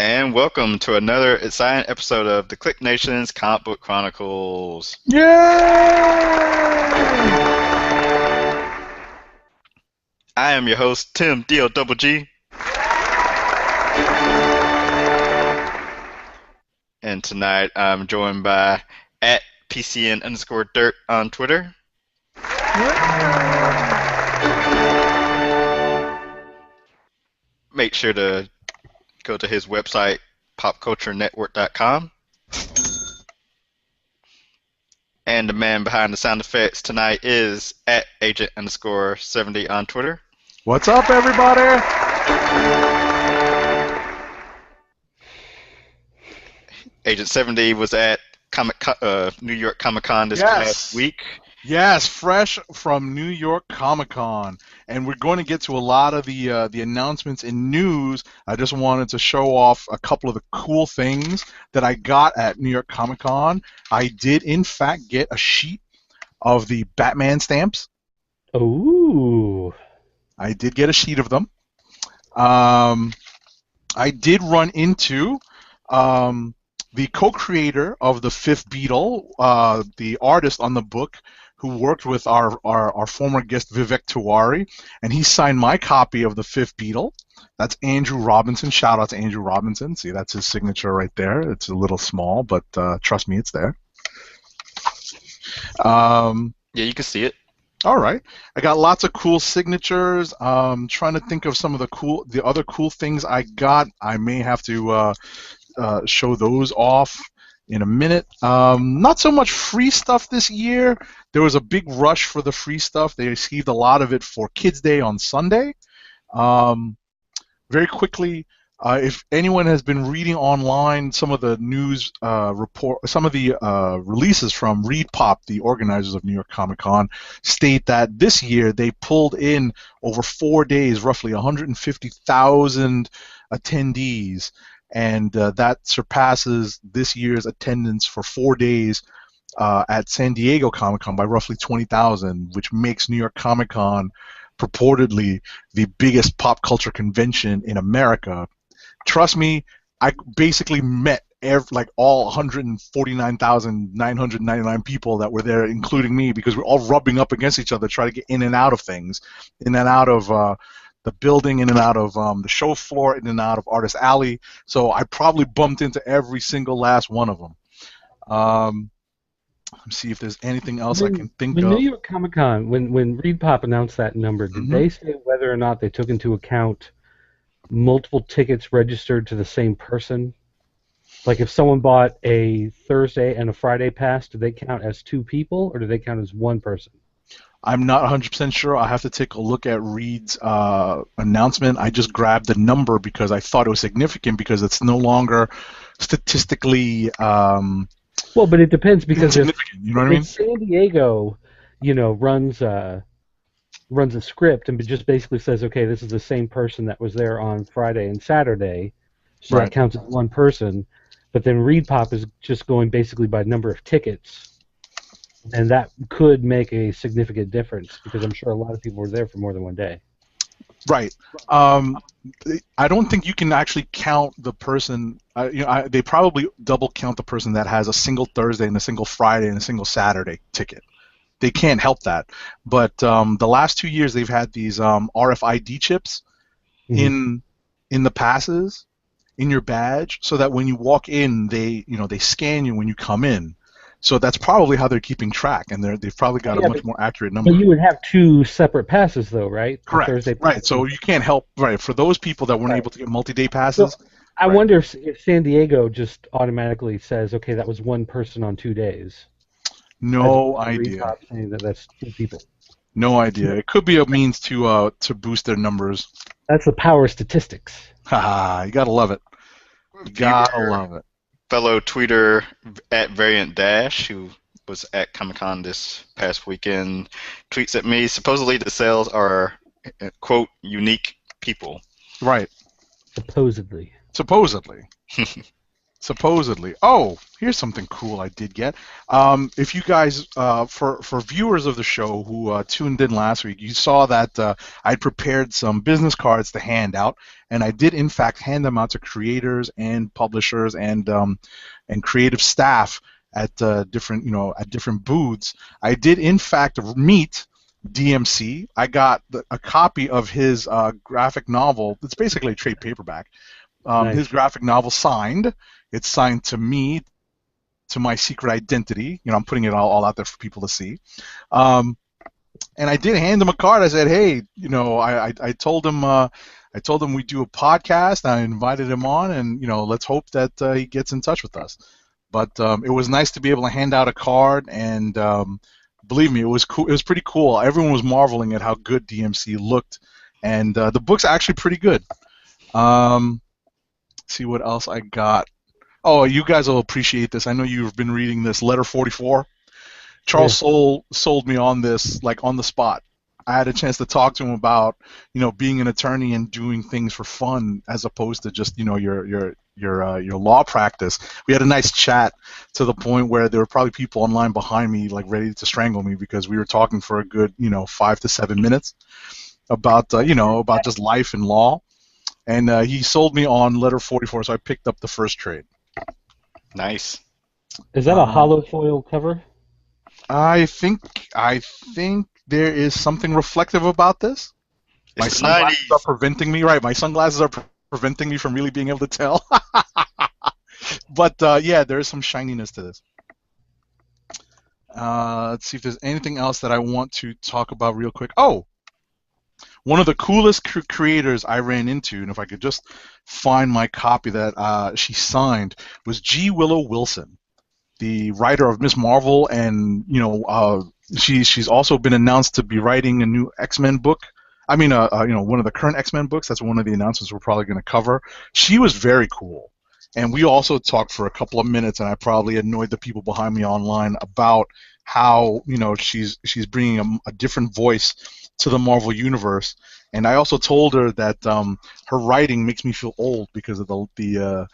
And welcome to another exciting episode of the KLIQ Nation's Comic Book Chronicles. Yay! I am your host, Tim D-O-double-G, and tonight I'm joined by at PCN_Dirt on Twitter. Make sure to go to his website, popculturenetwork.com. And the man behind the sound effects tonight is at Agent_70 on Twitter. What's up, everybody? Agent 70 was at New York Comic Con this past week. Yes, fresh from New York Comic Con, and we're going to get to a lot of the announcements and news. I just wanted to show off a couple of the cool things that I got at New York Comic Con. I did, in fact, get a sheet of the Batman stamps. Ooh. I did get a sheet of them. I did run into the co-creator of the Fifth Beatle, the artist on the book, who worked with our former guest Vivek Tiwari, and he signed my copy of the Fifth Beatle. That's Andrew Robinson. Shout out to Andrew Robinson. See, that's his signature right there. It's a little small, but trust me, it's there. Yeah, you can see it. All right, I got lots of cool signatures. Trying to think of some of the other cool things I got. I may have to show those off in a minute. Not so much free stuff this year. There was a big rush for the free stuff. They received a lot of it for Kids Day on Sunday. Very quickly, if anyone has been reading online some of the news some of the releases from Reed Pop, the organizers of New York Comic Con, state that this year they pulled in over 4 days roughly 150,000 attendees, and that surpasses this year's attendance for 4 days at San Diego Comic Con by roughly 20,000, which makes New York Comic Con purportedly the biggest pop culture convention in America. Trust me, I basically met all 149,999 people that were there, including me, because we're all rubbing up against each other, trying to get in and out of things, in and out of the building, in and out of the show floor, in and out of Artist Alley. So I probably bumped into every single last one of them. Let's see if there's anything else I can think of. New York Comic Con, when Reed Pop announced that number, did they say whether or not they took into account multiple tickets registered to the same person? Like if someone bought a Thursday and a Friday pass, do they count as two people or do they count as one person? I'm not 100% sure. I'll have to take a look at Reed's announcement. I just grabbed the number because I thought it was significant, because it's no longer statistically well, but it depends, because if San Diego, runs a script and just basically says, okay, this is the same person that was there on Friday and Saturday, so that counts as one person. But then Reed Pop is just going basically by number of tickets, and that could make a significant difference, because I'm sure a lot of people were there for more than one day. Right. I don't think you can actually count the person. They probably double count the person that has a single Thursday and a single Friday and a single Saturday ticket. They can't help that. But the last 2 years they've had these RFID chips in the passes, in your badge, so that when you walk in, they scan you when you come in. So that's probably how they're keeping track, and they've probably got a much more accurate number. But you would have two separate passes, though, right? Correct. Thursday right. So you can't help. Right. For those people that weren't able to get multi-day passes. So I wonder if San Diego just automatically says, okay, that was one person on 2 days. No idea. Saying that that's two people. No idea. It could be a means to boost their numbers. That's the power of statistics. Haha, you gotta love it. You gotta love it. Fellow tweeter at Variant Dash, who was at Comic-Con this past weekend, tweets at me, supposedly the sales are, quote, unique people. Right. Supposedly. Supposedly. Supposedly. Oh, here's something cool I did get. If you guys, for viewers of the show who tuned in last week, you saw that I prepared some business cards to hand out, and I did in fact hand them out to creators and publishers and creative staff at different at different booths. I did in fact meet DMC. I got a copy of his graphic novel. It's basically a trade paperback. Nice. His graphic novel signed. It's signed to me, to my secret identity. I'm putting it all out there for people to see. And I did hand him a card. I said, hey, I told him we do a podcast. I invited him on, and let's hope that he gets in touch with us. But it was nice to be able to hand out a card, and believe me, it was cool. It was pretty cool. Everyone was marveling at how good DMC looked, and the book's actually pretty good. See what else I got. Oh, you guys will appreciate this. I know you've been reading this, Letter 44. Charles sold me on this, like, on the spot. I had a chance to talk to him about, being an attorney and doing things for fun as opposed to just, your law practice. We had a nice chat to the point where there were probably people online behind me, like, ready to strangle me because we were talking for a good, 5 to 7 minutes about, about just life and law. And he sold me on Letter 44, so I picked up the first trade. Nice. Is that a hollow foil cover? I think there is something reflective about this. My sunglasses are preventing me. Right, my sunglasses are preventing me from really being able to tell. But yeah, there is some shininess to this. Let's see if there's anything else that I want to talk about real quick. Oh, one of the coolest creators I ran into, and if I could just find my copy that she signed, was G. Willow Wilson, the writer of Ms. Marvel, and she's also been announced to be writing a new X-Men book. I mean, one of the current X-Men books. That's one of the announcements we're probably going to cover. She was very cool, and we also talked for a couple of minutes, and I probably annoyed the people behind me online about how she's bringing a different voice to the Marvel universe. And I also told her that her writing makes me feel old because of the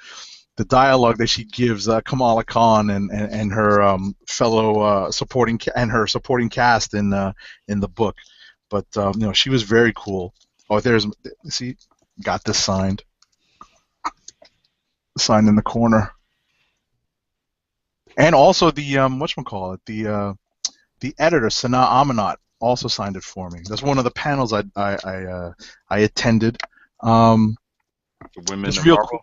dialogue that she gives Kamala Khan and her fellow supporting cast in the book. But she was very cool. Oh, got this signed in the corner. And also the whatchamacallit, the editor Sana Amanat also signed it for me. That's one of the panels I attended. Women of Marvel.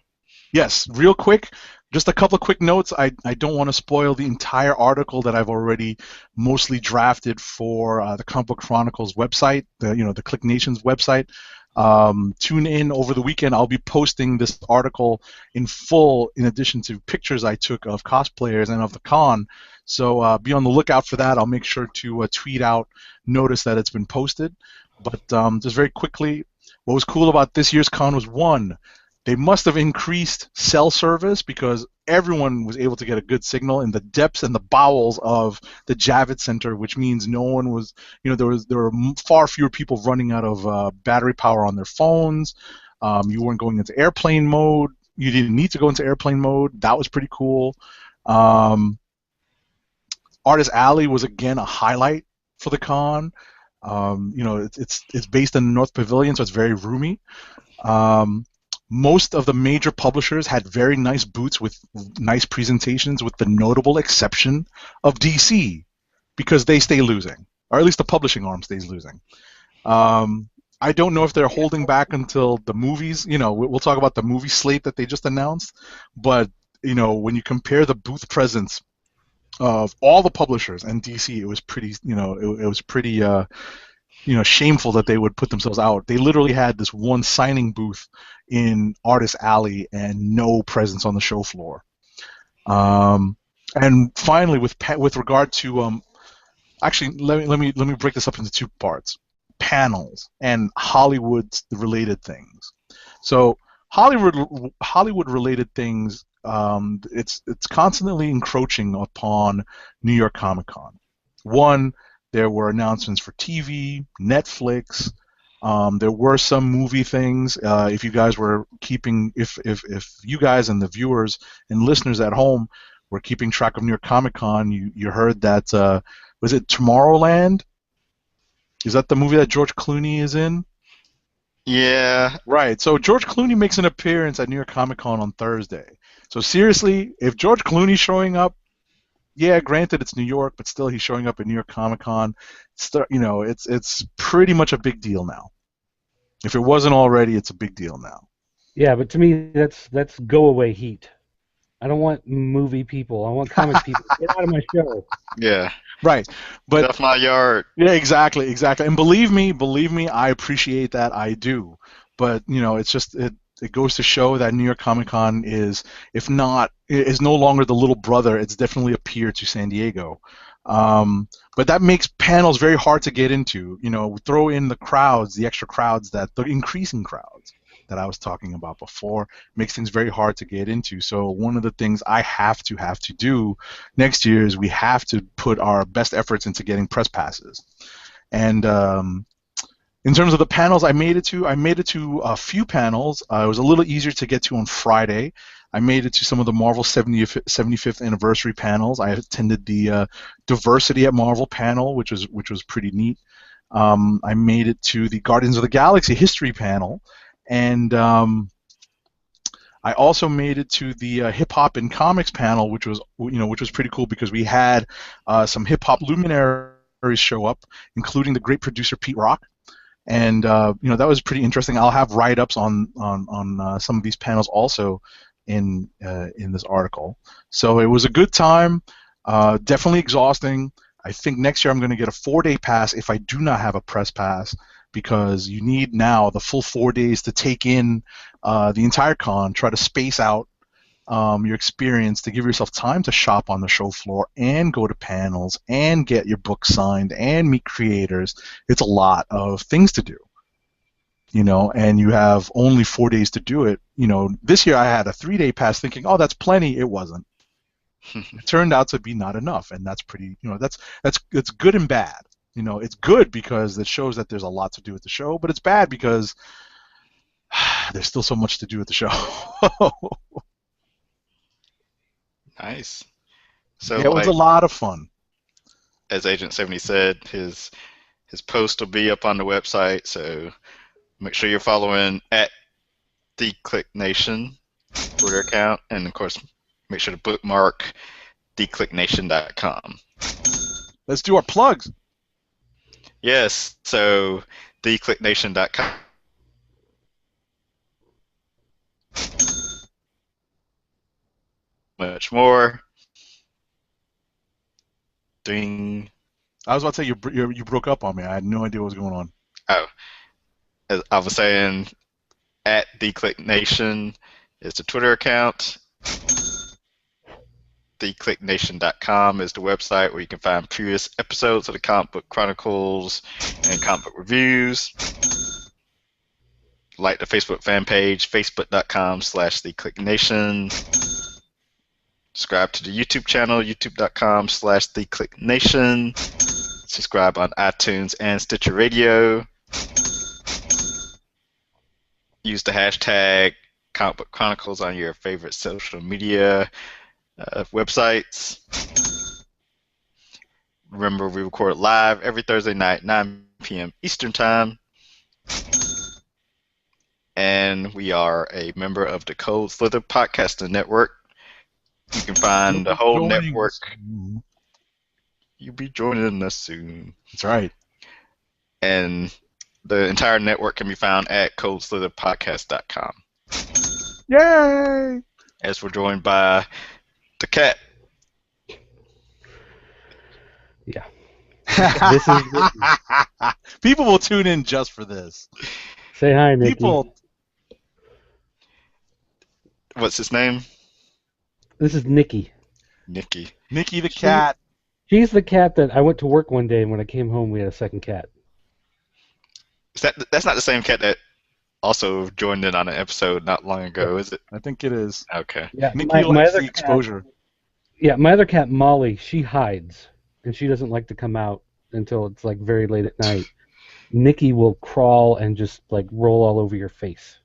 Yes, real quick, just a couple of quick notes. I don't want to spoil the entire article that I've already mostly drafted for the Comic Book Chronicles website, the KLIQ Nation's website. Tune in over the weekend. I'll be posting this article in full, in addition to pictures I took of cosplayers and of the con. So be on the lookout for that. I'll make sure to tweet out notice that it's been posted. But just very quickly, what was cool about this year's con was, one, they must have increased cell service because everyone was able to get a good signal in the depths and the bowels of the Javits Center, which means no one was, there were far fewer people running out of battery power on their phones. You weren't going into airplane mode. You didn't need to go into airplane mode. That was pretty cool. Artist Alley was again a highlight for the con. It's based in the North Pavilion, so it's very roomy. Most of the major publishers had very nice booths with nice presentations, with the notable exception of DC, because they stay losing, or at least the publishing arm stays losing. I don't know if they're holding back until the movies. We'll talk about the movie slate that they just announced, but when you compare the booth presence of all the publishers and DC, it was pretty, it was pretty, shameful that they would put themselves out. They literally had this one signing booth in Artist Alley and no presence on the show floor. And finally, with regard to, actually, let me break this up into two parts: panels and Hollywood-related things. So Hollywood-related things. It's constantly encroaching upon New York Comic Con. One, there were announcements for TV, Netflix, There were some movie things. If you guys were keeping, if you guys and the viewers and listeners at home were keeping track of New York Comic Con, you heard that was it Tomorrowland? Is that the movie that George Clooney is in? Yeah. Right. So George Clooney makes an appearance at New York Comic Con on Thursday. So seriously, if George Clooney's showing up, yeah, granted it's New York, but still he's showing up at New York Comic Con. It's pretty much a big deal now. If it wasn't already, it's a big deal now. Yeah, but to me, that's go away heat. I don't want movie people. I want comic people. Get out of my show. Yeah. Right. But get off my yard. Yeah, exactly. And believe me, I appreciate that. I do. But it's just it goes to show that New York Comic Con is, if not, is no longer the little brother. It's definitely a peer to San Diego. But that makes panels very hard to get into. Throw in the crowds, the extra crowds, the increasing crowds that I was talking about before, makes things very hard to get into. So one of the things I have to do next year is we have to put our best efforts into getting press passes. And in terms of the panels I made it to a few panels. It was a little easier to get to on Friday. I made it to some of the Marvel 75th anniversary panels. I attended the Diversity at Marvel panel, which was pretty neat. I made it to the Guardians of the Galaxy history panel, and I also made it to the hip hop and comics panel, which was pretty cool because we had some hip hop luminaries show up, including the great producer Pete Rock. And that was pretty interesting. I'll have write-ups on some of these panels also in this article. So it was a good time. Definitely exhausting. I think next year I'm going to get a 4-day pass if I do not have a press pass, because you need now the full 4 days to take in the entire con, try to space out your experience, to give yourself time to shop on the show floor and go to panels and get your book signed and meet creators. It's a lot of things to do, and you have only 4 days to do it. This year I had a 3-day pass thinking, oh, that's plenty. It wasn't. It turned out to be not enough, and that's pretty, that's good and bad. It's good because it shows that there's a lot to do at the show, but it's bad because there's still so much to do at the show. Nice. So yeah, it was a lot of fun. As Agent 70 said, his post will be up on the website, so make sure you're following at the KLIQ Nation Twitter account, and of course make sure to bookmark thekliqnation.com. Let's do our plugs. Yes, so thekliqnation.com. Much more. Ding. I was about to say you broke up on me. I had no idea what was going on. Oh, as I was saying, at thekliqnation is the Twitter account. TheKliqNation.com is the website where you can find previous episodes of the Comic Book Chronicles and comic book reviews. Like the Facebook fan page, facebook.com/TheKliqNation. Subscribe to the YouTube channel, youtube.com/TheKliqNation. Subscribe on iTunes and Stitcher Radio. Use the hashtag Comic Book Chronicles on your favorite social media websites. Remember, we record live every Thursday night, 9 p.m. Eastern Time. And we are a member of the Cold Slither Podcasting Network. You can find the whole network. You'll be joining us soon. That's right. And the entire network can be found at coldslitherpodcast.com. Yay! As we're joined by the cat. Yeah. This is People will tune in just for this. Say hi, Nikki. People. What's his name? This is Nikki. Nikki. Nikki the cat. She's the cat that I went to work one day, and when I came home, we had a second cat. That's not the same cat that also joined in on an episode not long ago, is it? I think it is. Okay. Yeah, Nikki likes the exposure. Yeah, my other cat, Molly, she hides, and she doesn't like to come out until it's like very late at night. Nikki will crawl and just like roll all over your face.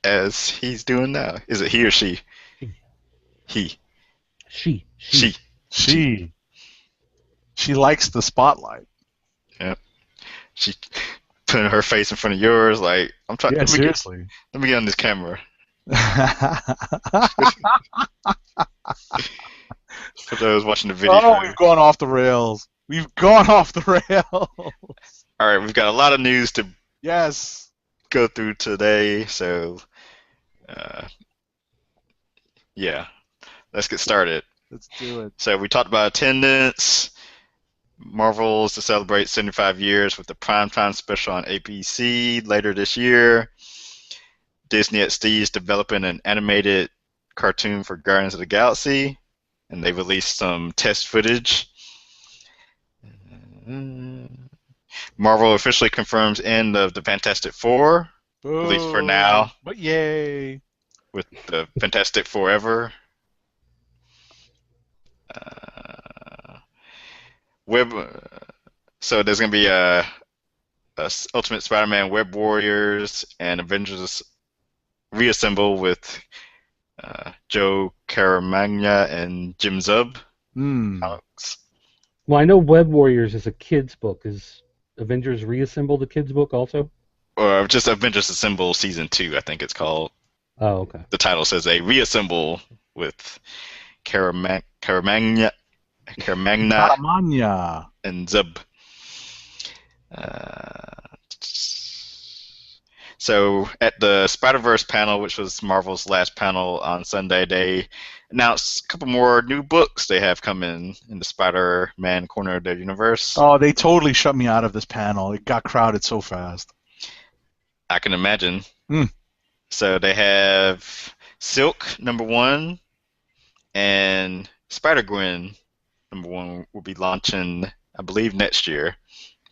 As he's doing now. Is it he or she? He. She. She likes the spotlight. Yeah. She putting her face in front of yours, like I'm trying. Yeah, seriously. Let me get on this camera. For those watching the video. Oh, we've gone off the rails. We've gone off the rails. All right, we've got a lot of news to go through today, so yeah, let's get started. Let's do it. So we talked about attendance. Marvel is to celebrate 75 years with the primetime special on ABC later this year. Disney XD is developing an animated cartoon for Guardians of the Galaxy, and they released some test footage. Marvel officially confirms end of the Fantastic Four, at least for now. But yay! With the Fantastic Forever. So there's going to be a Ultimate Spider-Man Web Warriors and Avengers Reassemble with Joe Caramagna and Jim Zub. Comics. Well, I know Web Warriors is a kid's book. Is Avengers Reassemble the kid's book also? Or just Avengers Assemble Season 2, I think it's called. Oh, okay. The title says a Reassemble with Caramagna and Zub. So at the Spider-Verse panel, which was Marvel's last panel on Sunday, they announced a couple more new books they have coming in the Spider-Man corner of their universe. Oh, they totally shut me out of this panel. It got crowded so fast. I can imagine. So they have Silk #1 and Spider-Gwen #1 will be launching, I believe, next year.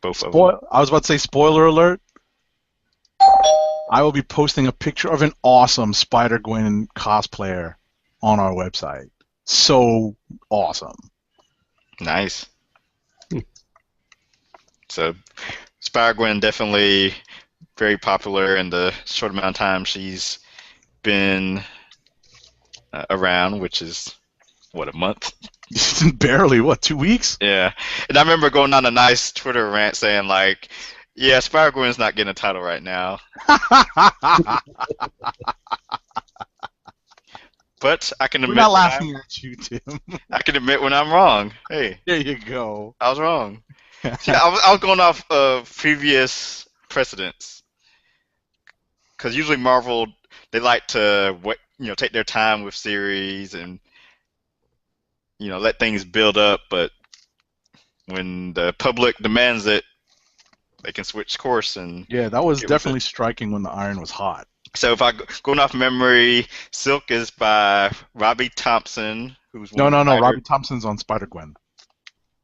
Both of them. I was about to say, spoiler alert. I will be posting a picture of an awesome Spider-Gwen cosplayer on our website. So awesome. Nice. So Spider-Gwen definitely very popular in the short amount of time she's been around, which is, what, a month? Barely, what, 2 weeks? Yeah. And I remember going on a nice Twitter rant saying, like, yeah, Spider-Gwen's not getting a title right now. But I can admit... We're not laughing at you, Tim. I can admit when I'm wrong. Hey. There you go. I was wrong. See, I was going off of previous precedents. Because usually Marvel, they like to take their time with series and let things build up, but when the public demands it, they can switch course and... Yeah, that was definitely striking when the iron was hot. So if going off memory, Silk is by Robbie Thompson, who's No, Robbie Thompson's on Spider-Gwen.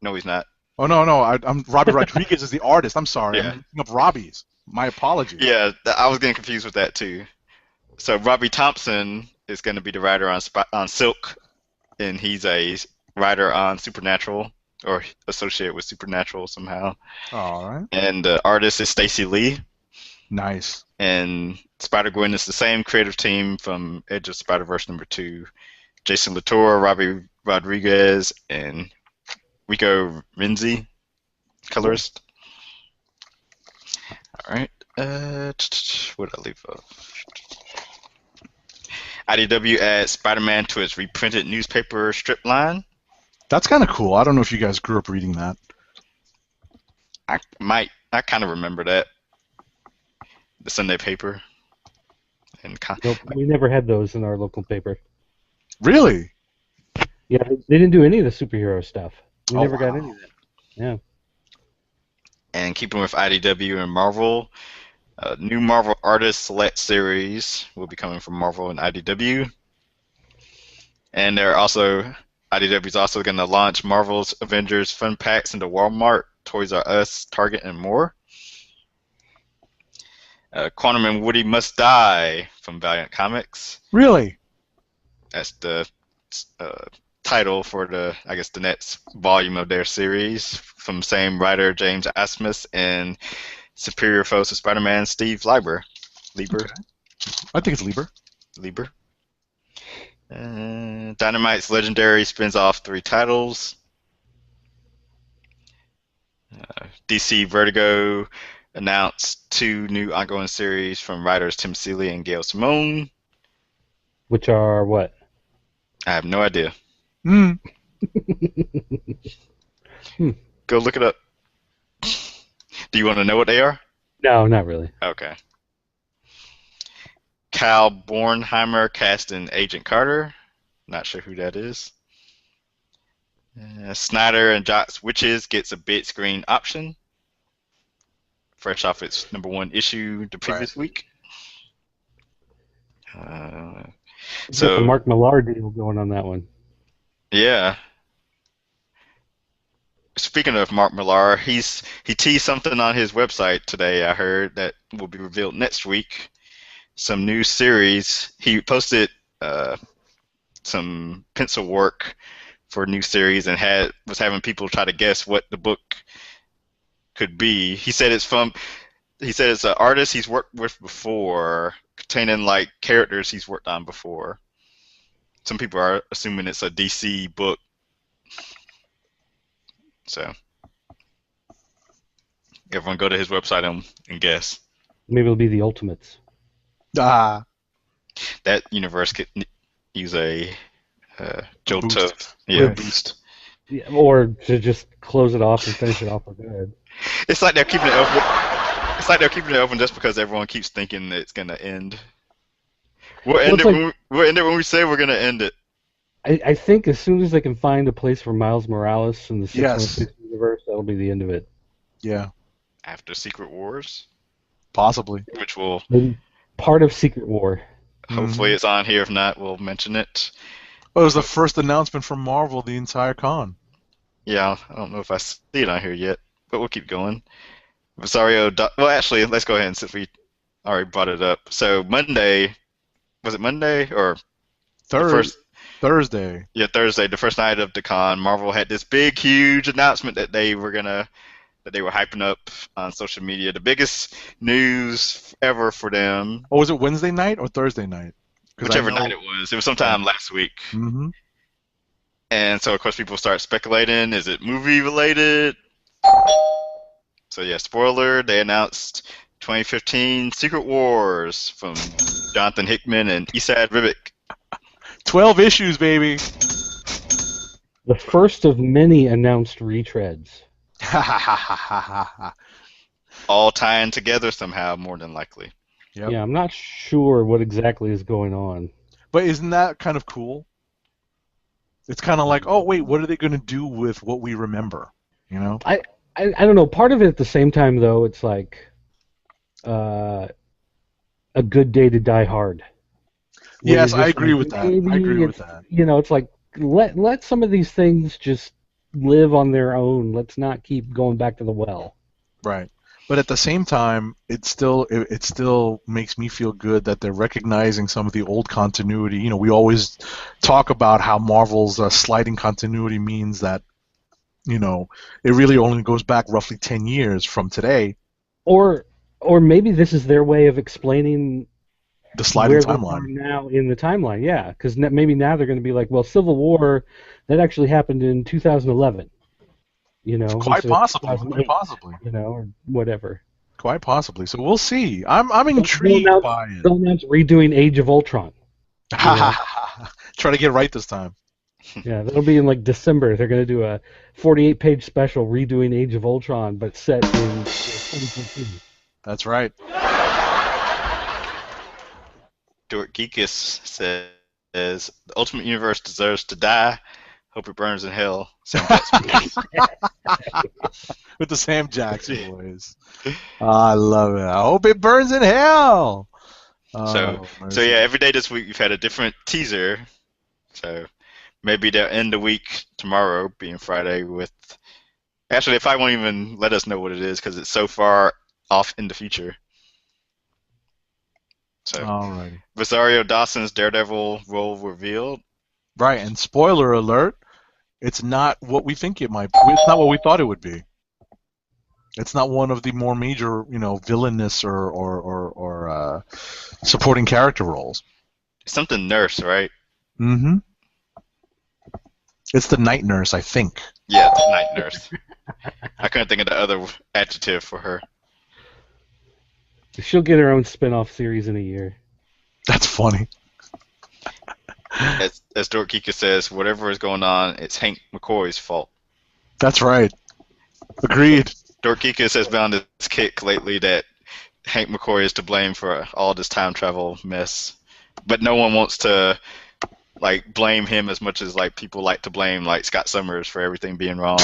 No, he's not. Oh, no, I'm Robbie Rodriguez is the artist. I'm sorry. Yeah. I'm thinking of Robbie's. My apologies. Yeah, I was getting confused with that too. So Robbie Thompson is going to be the writer on Silk, and he's a writer on Supernatural, or associated with Supernatural somehow. All right. And the artist is Stacey Lee. Nice. And Spider-Gwen is the same creative team from Edge of Spider-Verse #2. Jason Latour, Robbie Rodriguez, and Rico Renzi, colorist. All right. What did I leave off? IDW adds Spider-Man to its reprinted newspaper strip line. That's kind of cool. I don't know if you guys grew up reading that. I kind of remember that. The Sunday paper. Nope, we never had those in our local paper. Really? Yeah, they didn't do any of the superhero stuff. We never got any of that. Yeah. And keeping with IDW and Marvel, new Marvel Artist Select series will be coming from Marvel and IDW. And IDW is also going to launch Marvel's Avengers Fun Packs into Walmart, Toys R Us, Target, and more. Quantum and Woody Must Die from Valiant Comics. Really? That's the title for the next volume of their series from same writer James Asmus and Superior Foes of Spider-Man Steve Lieber. Okay. I think it's Lieber. Lieber. Dynamite's Legendary spins off 3 titles. DC Vertigo announced 2 new ongoing series from writers Tim Seeley and Gail Simone. Which are what? I have no idea. Hmm. Go look it up. Do you want to know what they are? No, not really. Okay. Cal Bornheimer cast in Agent Carter. Not sure who that is. Snyder and Jock's Witches gets a big screen option. Fresh off its #1 issue the previous week. So the Mark Millar deal going on that one. Yeah. Speaking of Mark Millar, he teased something on his website today. I heard that will be revealed next week. Some new series. He posted some pencil work for a new series and was having people try to guess what the book could be. He said it's an artist he's worked with before, containing like characters he's worked on before. Some people are assuming it's a DC book. So everyone go to his website and guess. Maybe it'll be the Ultimates. Ah. That universe could use a jolt boost. of Boost. Yeah, or to just close it off and finish it off for good. It's like they're keeping it open. It's like they're keeping it open just because everyone keeps thinking it's gonna end. We'll end it when we say we're gonna end it. I think as soon as they can find a place for Miles Morales in the 616 universe, that'll be the end of it. Yeah. After Secret Wars? Possibly. Which will... Maybe part of Secret War. Hopefully it's on here. If not, we'll mention it. Well, it was the first announcement from Marvel the entire con. Yeah, I don't know if I see it on here yet, but we'll keep going. Rosario... Well, actually, let's go ahead since we already brought it up. So Monday... Was it Monday or... Thursday. Yeah, Thursday, the first night of the con, Marvel had this big, huge announcement that they were hyping up on social media. The biggest news ever for them. Oh, was it Wednesday night or Thursday night? Whichever night it was. It was sometime last week. Mm-hmm. And so, of course, people start speculating, is it movie related? So, yeah, spoiler, they announced 2015 Secret Wars from Jonathan Hickman and Esad Ribic. 12 issues, baby. The first of many announced retreads. All tying together somehow, more than likely. Yep. Yeah, I'm not sure what exactly is going on. But isn't that kind of cool? It's kind of like, oh, wait, what are they going to do with what we remember? You know? I don't know. Part of it at the same time, though, it's like a good day to die hard. Yes, I agree with that. I agree with that. You know, it's like let some of these things just live on their own. Let's not keep going back to the well. Right. But at the same time, it still makes me feel good that they're recognizing some of the old continuity. You know, we always talk about how Marvel's sliding continuity means that, you know, it really only goes back roughly 10 years from today. Or maybe this is their way of explaining the sliding timeline now in the timeline, yeah, because maybe now they're going to be like, well, Civil War, that actually happened in 2011, you know, quite possibly, you know, or whatever. Quite possibly. So we'll see. I'm intrigued by it. They'll announce redoing Age of Ultron. Try to get right this time. Yeah, that'll be in like December. They're going to do a 48-page special redoing Age of Ultron, but set in 2015. That's right. Stuart Geekus says, the Ultimate Universe deserves to die. Hope it burns in hell. Sam Jackson. With the Sam Jackson voice. I love it. I hope it burns in hell. So yeah, every day this week we've had a different teaser. So maybe they'll end the week tomorrow, being Friday, with... Actually, they probably won't even let us know what it is because it's so far off in the future. So, alrighty. Rosario Dawson's Daredevil role revealed. Right, and spoiler alert, it's not what we think it might be. It's not what we thought it would be. It's not one of the more major, villainous or supporting character roles. Something nurse, right? Mm-hmm. It's the night nurse, I think. Yeah, the night nurse. I couldn't think of the other adjective for her. She'll get her own spin-off series in a year. That's funny. As Dork Geeka says, whatever is going on, it's Hank McCoy's fault. That's right. Agreed. Dork Geeka has been on this kick lately that Hank McCoy is to blame for all this time travel mess, but no one wants to blame him as much as people like to blame Scott Summers for everything being wrong.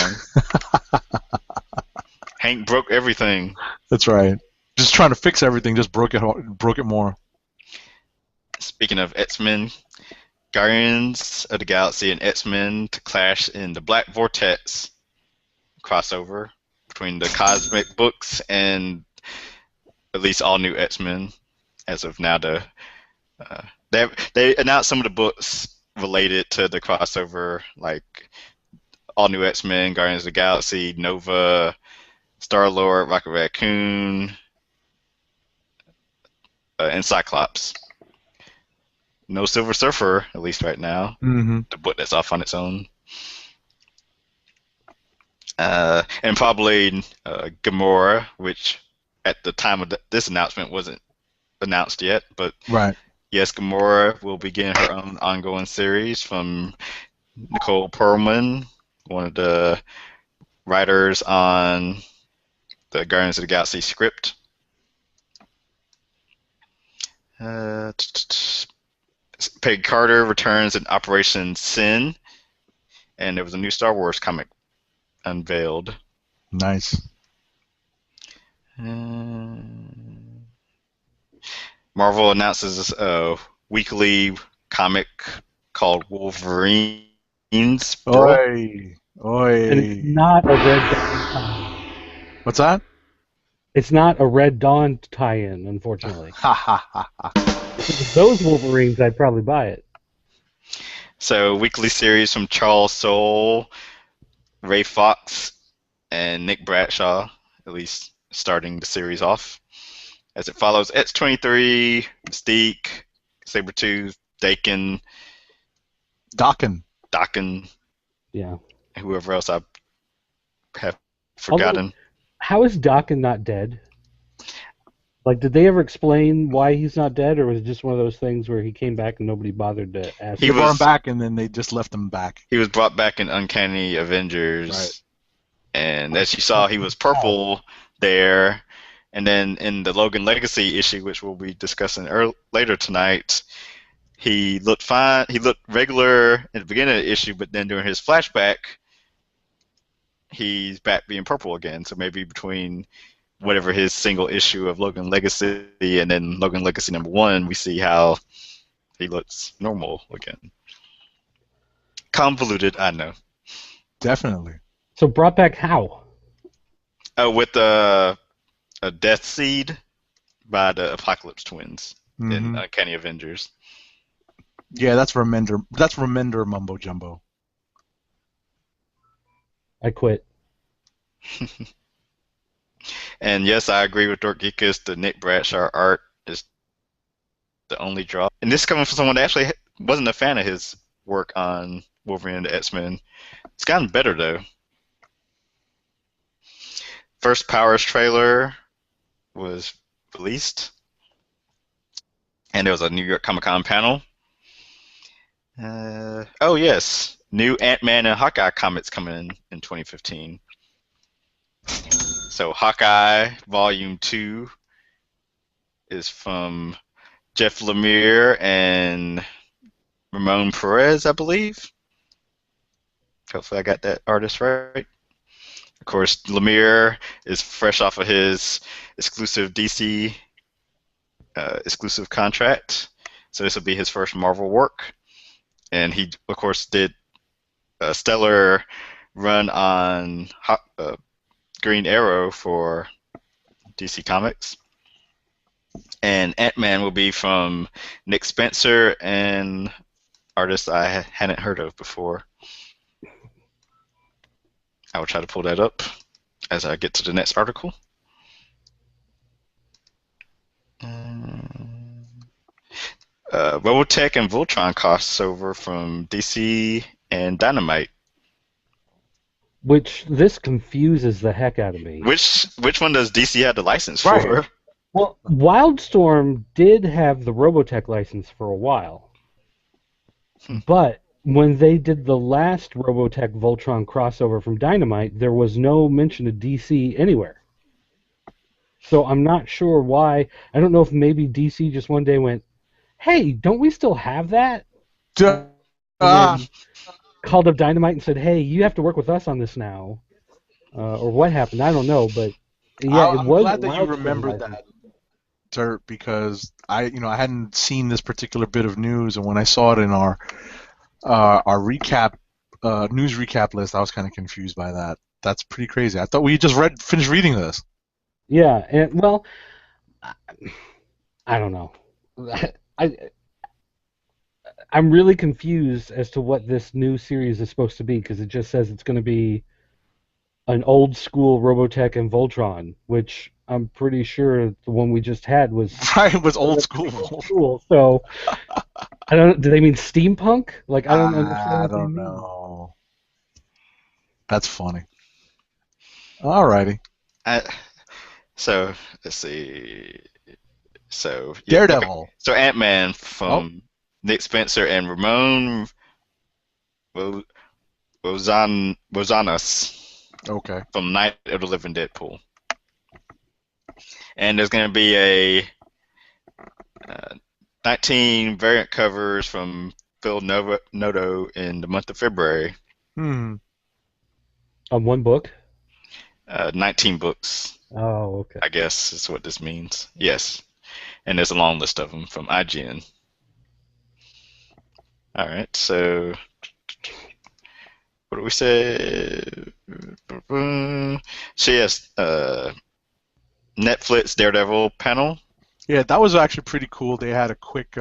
Hank broke everything. That's right. Just trying to fix everything, just broke it more. Speaking of X-Men, Guardians of the Galaxy and X-Men to clash in the Black Vortex crossover between the cosmic books and at least all new X-Men as of now. They announced some of the books related to the crossover, like all new X-Men, Guardians of the Galaxy, Nova, Star-Lord, Rocket Raccoon, and Cyclops. No Silver Surfer, at least right now. Mm-hmm. The book that's off on its own. And probably Gamora, which at the time of this announcement wasn't announced yet, but right. Yes, Gamora will begin her own ongoing series from Nicole Perlman, one of the writers on the Guardians of the Galaxy script. Peggy Carter returns in Operation Sin, and there was a new Star Wars comic unveiled. Nice. Marvel announces a weekly comic called Wolverines. Oi. And it's not a Red Dawn tie-in. What's that? It's not a Red Dawn tie-in, unfortunately. Ha ha ha ha. If it was those Wolverines, I'd probably buy it. So, weekly series from Charles Soule, Ray Fox, and Nick Bradshaw, at least starting the series off. As it follows X-23, Mystique, Sabretooth, Daken, yeah, and whoever else I have forgotten. Although, how is Daken not dead? Did they ever explain why he's not dead, or was it just one of those things where he came back and nobody bothered to ask? He brought him back, and then they just left him back. He was brought back in Uncanny Avengers, right. And as you saw, he was purple there. And then in the Logan Legacy issue, which we'll be discussing later tonight, he looked fine. He looked regular at the beginning of the issue, but then during his flashback, he's back being purple again. So maybe between whatever his single issue of Logan Legacy and then Logan Legacy #1, we see how he looks normal again. Convoluted, I know. Definitely. So brought back how? With a Death Seed by the Apocalypse Twins in Uncanny Avengers. Yeah, that's Remender mumbo jumbo. I quit. And yes, I agree with Dork Geekus. The Nick Bradshaw art is the only draw. And this is coming from someone that actually wasn't a fan of his work on Wolverine and the X-Men. It's gotten better, though. First Powers trailer was released, and there was a New York Comic-Con panel. Oh yes, new Ant-Man and Hawkeye comics coming in 2015. So Hawkeye Volume 2 is from Jeff Lemire and Ramon Perez, I believe. Hopefully I got that artist right. Of course, Lemire is fresh off of his exclusive DC exclusive contract, so this will be his first Marvel work. And he, of course, did a stellar run on Green Arrow for DC Comics. And Ant-Man will be from Nick Spencer and artist I hadn't heard of before. I will try to pull that up as I get to the next article. Robotech and Voltron crossover from DC and Dynamite. Which this confuses the heck out of me. Which one does DC have the license Right. for? Well, Wildstorm did have the Robotech license for a while. But when they did the last Robotech Voltron crossover from Dynamite, there was no mention of DC anywhere. So I'm not sure why. I don't know if maybe DC just one day went, hey, don't we still have that? And then called up Dynamite and said, hey, you have to work with us on this now. Or what happened, I don't know, but yeah, I'm glad that you remembered that, Turt, because I hadn't seen this particular bit of news, and when I saw it in our recap news recap list, I was kind of confused by that. That's pretty crazy. I thought we just finished reading this. Yeah, and well, I don't know. I'm really confused as to what this new series is supposed to be, because it just says it's going to be an old school Robotech and Voltron, which I'm pretty sure the one we just had was old school. So I don't. Do they mean steampunk? Like I don't understand. I don't know. That's funny. Alrighty. So let's see. So Daredevil. Okay. So Ant-Man from Nick Spencer and Ramon Rosanas. Okay. From Night of the Living Deadpool. And there's going to be a 19 variant covers from Phil Noto in the month of February. On one book? 19 books. Oh, okay. I guess is what this means. Yes. And there's a long list of them from IGN. All right, so what do we say? So yes, Netflix Daredevil panel. Yeah, that was actually pretty cool. They had a quick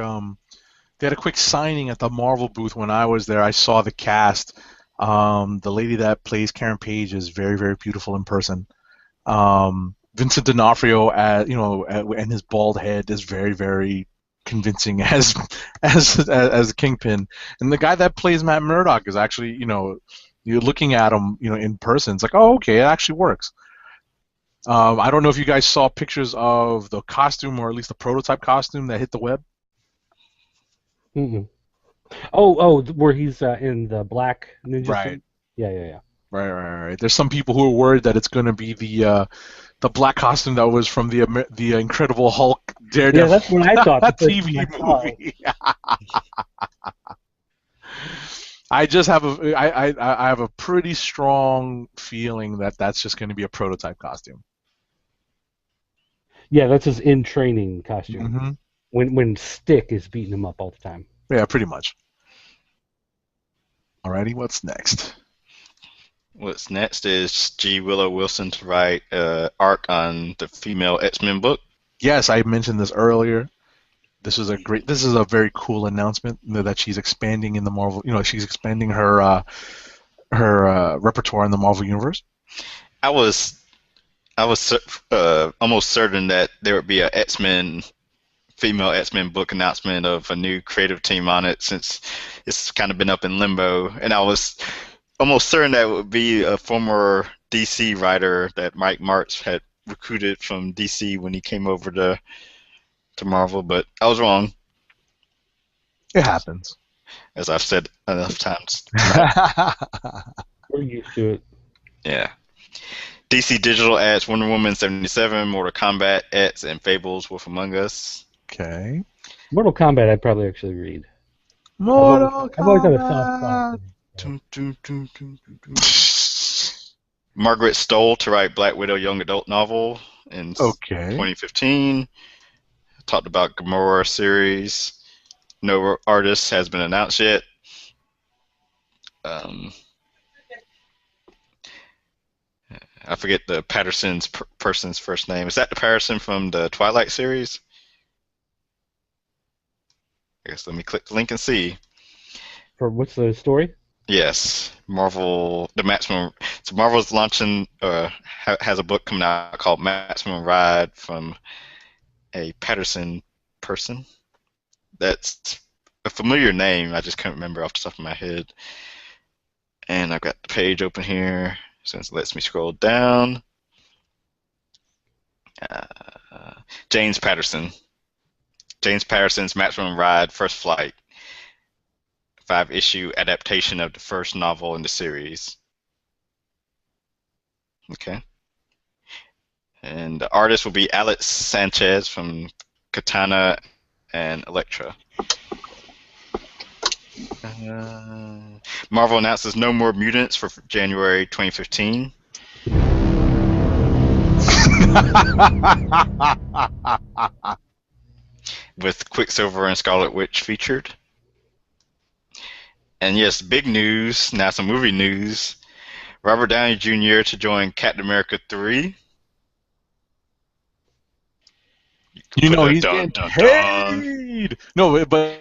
signing at the Marvel booth when I was there. I saw the cast. The lady that plays Karen Page is very, very beautiful in person. Vincent D'Onofrio, and his bald head is very, very convincing as the Kingpin. And the guy that plays Matt Murdock is actually, you're looking at him, in person. It's like, oh, okay, it actually works. I don't know if you guys saw pictures of the costume, or at least the prototype costume that hit the web. Mm-mm. Oh, where he's in the black ninja right. suit? Yeah. Right. There's some people who are worried that it's going to be the black costume that was from the Incredible Hulk Daredevil. Yeah, that's what I thought. That TV movie. I just have I have a pretty strong feeling that that's just going to be a prototype costume. Yeah, that's his in training costume. Mm-hmm. When Stick is beating him up all the time. Yeah, pretty much. Alrighty, what's next? What's next is G. Willow Wilson to write arc on the female X-Men book. Yes, I mentioned this earlier. This is a very cool announcement that she's expanding in the Marvel. She's expanding her repertoire in the Marvel universe. I was almost certain that there would be a female X-Men book announcement of a new creative team on it, since it's kind of been up in limbo, and I was almost certain that it would be a former DC writer that Mike Martz had recruited from DC when he came over to Marvel, but I was wrong. It happens. As I've said enough times. We're used to it. Yeah. DC Digital adds Wonder Woman 77, Mortal Kombat X, and Fables Wolf Among Us. Okay. Mortal Kombat I'd probably actually read. Mortal Kombat. I've always had a soft spot. Margaret Stoll to write Black Widow young adult novel in 2015. Talked about Gamora series. No artist has been announced yet. I forget the Patterson's person's first name. Is that the Patterson from the Twilight series? I guess let me click the link and see. For what's the story? Yes, Marvel, the Maximum. So Marvel's launching, has a book coming out called Maximum Ride from a Patterson person. That's a familiar name. I just can't remember off the top of my head. And I've got the page open here, since it lets me scroll down. James Patterson. James Patterson's Maximum Ride, First Flight. 5-issue adaptation of the first novel in the series. Okay. And the artist will be Alex Sanchez from Katana and Elektra. Marvel announces no more mutants for January 2015. With Quicksilver and Scarlet Witch featured. And yes, big news, now some movie news. Robert Downey Jr. to join Captain America 3. You know he's getting paid. No, but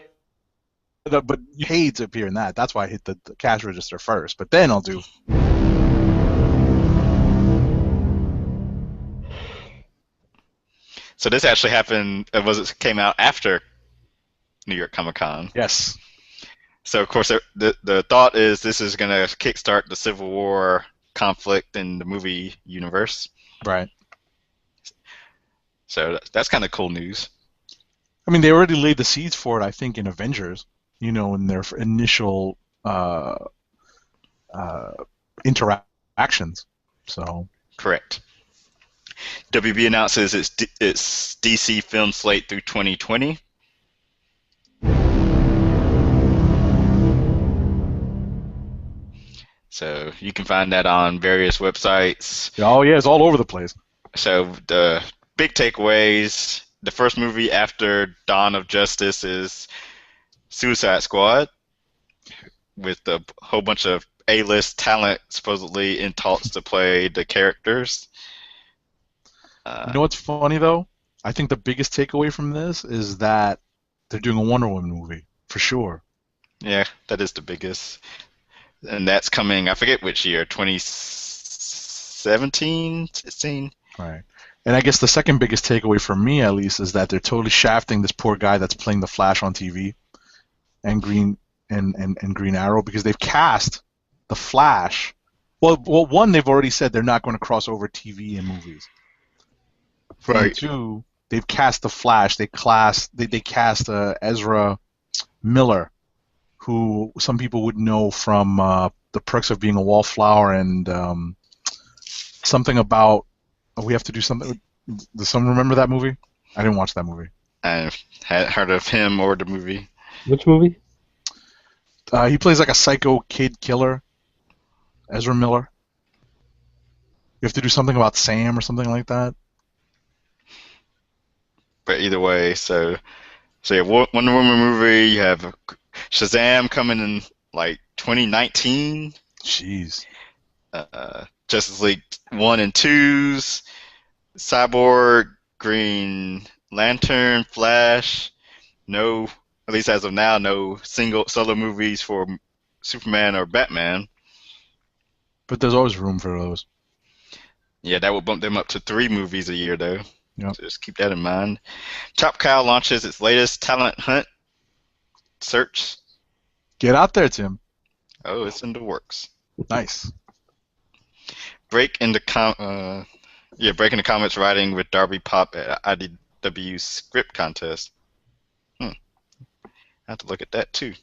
paid to appear in that. That's why I hit the cash register first. But then I'll do. So this actually happened. Came out after New York Comic Con. Yes. So of course the thought is this is going to kickstart the Civil War conflict in the movie universe. Right. So that's kind of cool news. I mean, they already laid the seeds for it, I think, in Avengers. You know, in their initial interactions. So. Correct. WB announces its DC film slate through 2020. So you can find that on various websites. Oh yeah, it's all over the place. So the big takeaways: the first movie after Dawn of Justice is Suicide Squad, with a whole bunch of A-list talent supposedly in talks to play the characters. You know what's funny though? I think the biggest takeaway from this is that they're doing a Wonder Woman movie for sure. Yeah, that is the biggest. And that's coming, I forget which year, 2017, 16? Right. And I guess the second biggest takeaway for me, at least, is that they're totally shafting this poor guy that's playing the Flash on TV and Green Arrow, because they've cast the Flash. Well, one, they've already said they're not going to cross over TV and movies. Right. And two, they've cast the Flash. They cast Ezra Miller, who some people would know from The Perks of Being a Wallflower and something about we have to do something. Does someone remember that movie? I didn't watch that movie. I hadn't heard of him or the movie. Which movie? He plays like a psycho kid killer. Ezra Miller. You have to do something about Sam or something like that. But either way, so yeah, Wonder Woman movie. You have Shazam coming in like 2019. Jeez. Justice League 1 and 2s. Cyborg, Green Lantern, Flash. No, at least as of now, no single solo movies for Superman or Batman. But there's always room for those. Yeah, that would bump them up to 3 movies a year, though. Yep. So just keep that in mind. Chop Cow launches its latest talent hunt search. Get out there, Tim. Oh, it's in the works. Nice. Break in the comments writing with Darby Pop at IDW script contest. I have to look at that too.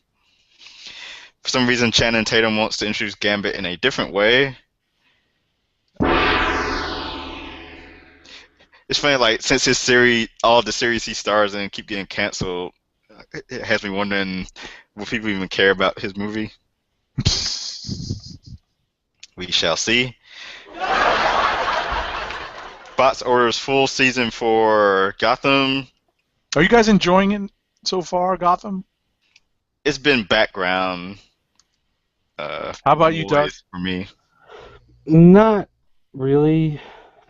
For some reason, Channing Tatum wants to introduce Gambit in a different way. It's funny, like, since his series, all the series he stars in keep getting canceled, it has me wondering, will people even care about his movie? We shall see. Bots orders full season for Gotham. Are you guys enjoying it so far, Gotham? It's been background. How about you, Doug? For me, not really.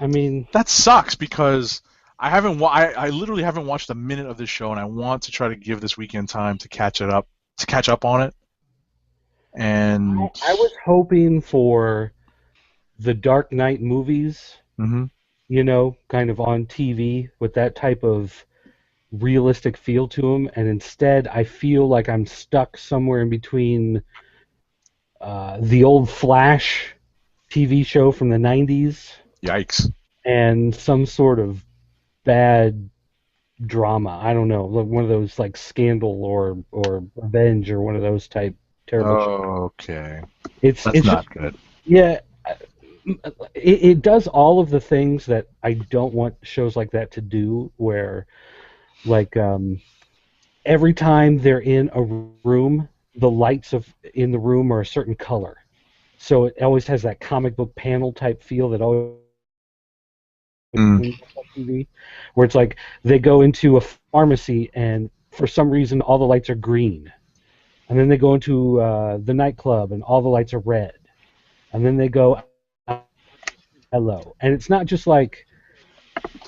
I mean, that sucks because I literally haven't watched a minute of this show, and I want to try to give this weekend time to catch up on it. And I was hoping for the Dark Knight movies, you know, kind of on TV with that type of realistic feel to them, and instead I feel like I'm stuck somewhere in between the old Flash TV show from the 90s yikes. and some sort of bad drama. I don't know, like one of those like Scandal or Revenge or one of those type terrible shows. Okay. It's That's not just good. yeah, it does all of the things that I don't want shows like that to do, where like every time they're in a room, the lights in the room are a certain color. So it always has that comic book panel type feel that always Mm. on TV, where it's like they go into a pharmacy and for some reason all the lights are green, and then they go into the nightclub and all the lights are red, and then they go hello, and it's not just like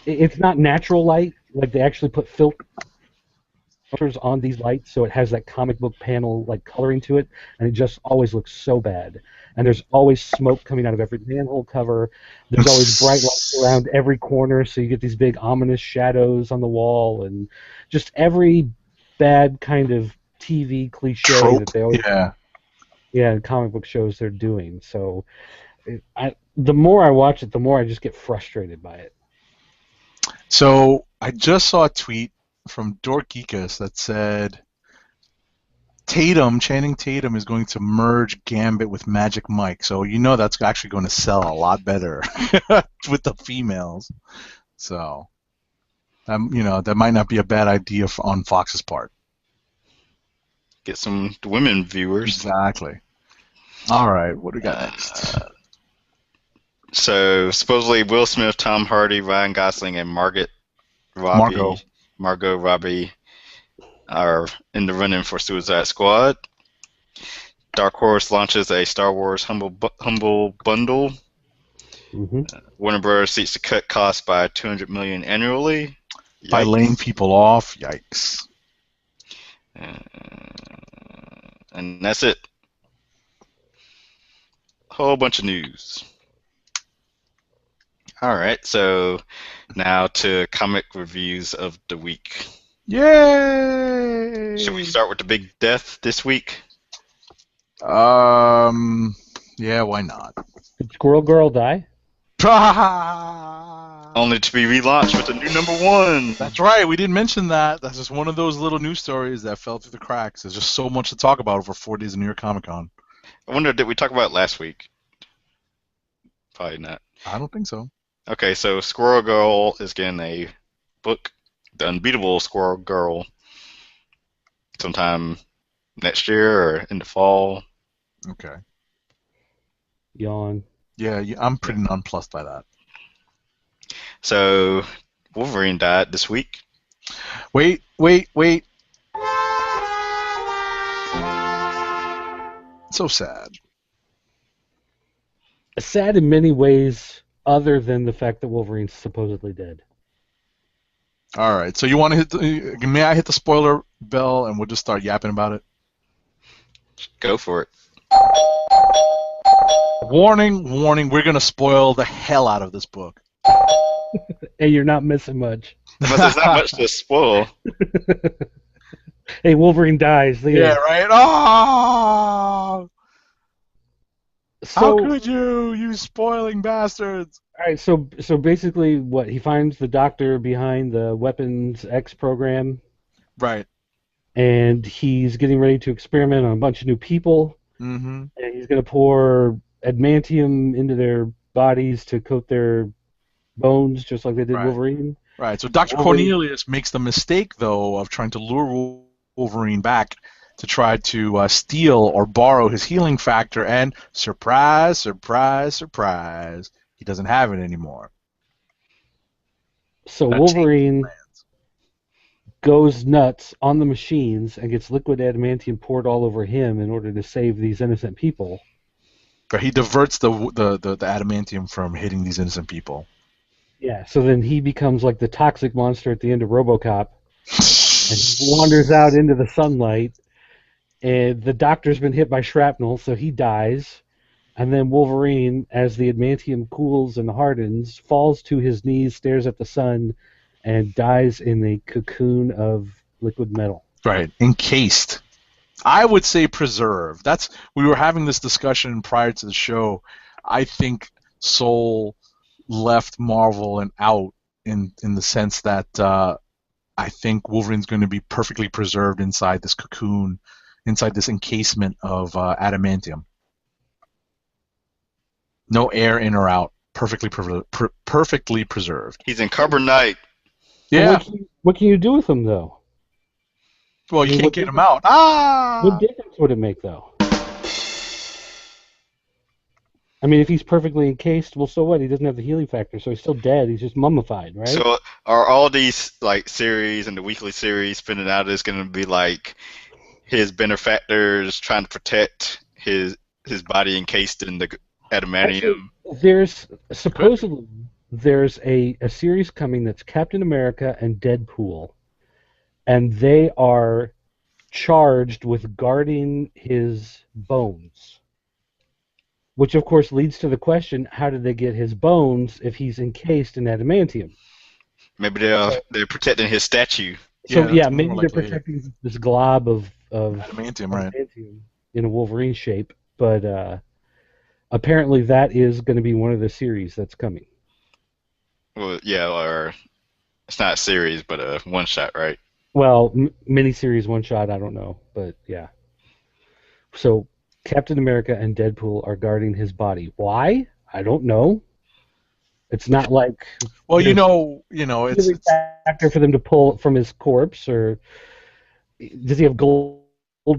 it's not natural light, like they actually put filters on these lights, so it has that comic book panel like coloring to it, and it just always looks so bad. And there's always smoke coming out of every manhole cover. There's always bright lights around every corner, so you get these big ominous shadows on the wall, and just every bad kind of TV cliche Trope. that they always in comic book shows they're doing. So the more I watch it, the more I just get frustrated by it. So I just saw a tweet from Dorkeekus that said Channing Tatum is going to merge Gambit with Magic Mike. So you know that's actually going to sell a lot better with the females. So you know, that might not be a bad idea on Fox's part. Get some women viewers. Exactly. All right, what do we got next? So supposedly Will Smith, Tom Hardy, Ryan Gosling, and Margot Robbie are in the running for Suicide Squad. Dark Horse launches a Star Wars Humble Bundle. Warner Bros. Seeks to cut costs by $200 million annually. Yikes. By laying people off. Yikes. And that's it. Whole bunch of news. All right, so now to comic reviews of the week. Yay! Should we start with the big death this week? Yeah, why not? Did Squirrel Girl die? Only to be relaunched with a new #1. That's right, we didn't mention that. That's just one of those little news stories that fell through the cracks. There's just so much to talk about over 4 days of New York Comic Con. I wonder, did we talk about it last week? Probably not. I don't think so. Okay, so Squirrel Girl is getting a book, The Unbeatable Squirrel Girl, sometime next year or in the fall. Okay. Yawn. Yeah, I'm pretty nonplussed by that. So Wolverine died this week. Wait. So sad. Sad in many ways, other than the fact that Wolverine's supposedly dead. All right, so you want to may I hit the spoiler bell and we'll just start yapping about it? Go for it. Warning, we're going to spoil the hell out of this book. Hey, you're not missing much. But there's not much to spoil. Hey, Wolverine dies. Yeah, right? Oh! So, how could you spoiling bastards? All right, so basically what, he finds the doctor behind the Weapons X program. Right. And he's getting ready to experiment on a bunch of new people. Mm-hmm. And he's going to pour adamantium into their bodies to coat their bones, just like they did Wolverine. Right. So Dr. Cornelius makes the mistake, though, of trying to lure Wolverine back to try to steal or borrow his healing factor, and surprise, surprise, surprise, he doesn't have it anymore. So Wolverine goes nuts on the machines and gets liquid adamantium poured all over him in order to save these innocent people. But he diverts the adamantium from hitting these innocent people. Yeah, so then he becomes like the toxic monster at the end of RoboCop, and he wanders out into the sunlight, And the Doctor's been hit by shrapnel, so he dies. And then Wolverine, as the adamantium cools and hardens, falls to his knees, stares at the sun, and dies in a cocoon of liquid metal. Right, encased. I would say preserved. We were having this discussion prior to the show. I think Soul left Marvel and out in the sense that I think Wolverine's going to be perfectly preserved inside this cocoon, inside this encasement of adamantium. No air in or out. Perfectly preserved. He's in carbonite. Yeah. What can you do with him, though? Well, you can't get him out. Ah! What difference would it make, though? I mean, if he's perfectly encased, well, so what? He doesn't have the healing factor, so he's still dead. He's just mummified, right? So are all these like series and the weekly series spinning out is going to be like his benefactors trying to protect his body encased in the adamantium? Supposedly there's a series coming that's Captain America and Deadpool, and they are charged with guarding his bones. Which, of course, leads to the question, how did they get his bones if he's encased in adamantium? Maybe they're protecting his statue. So, maybe they're protecting this glob of adamantium, right? In a Wolverine shape. But apparently that is going to be one of the series that's coming. Well, yeah, or it's not a series, but a one-shot, right? Well, miniseries, one-shot, I don't know. But, yeah. So Captain America and Deadpool are guarding his body. Why? I don't know. It's not like it's a factor for them to pull from his corpse, or does he have gold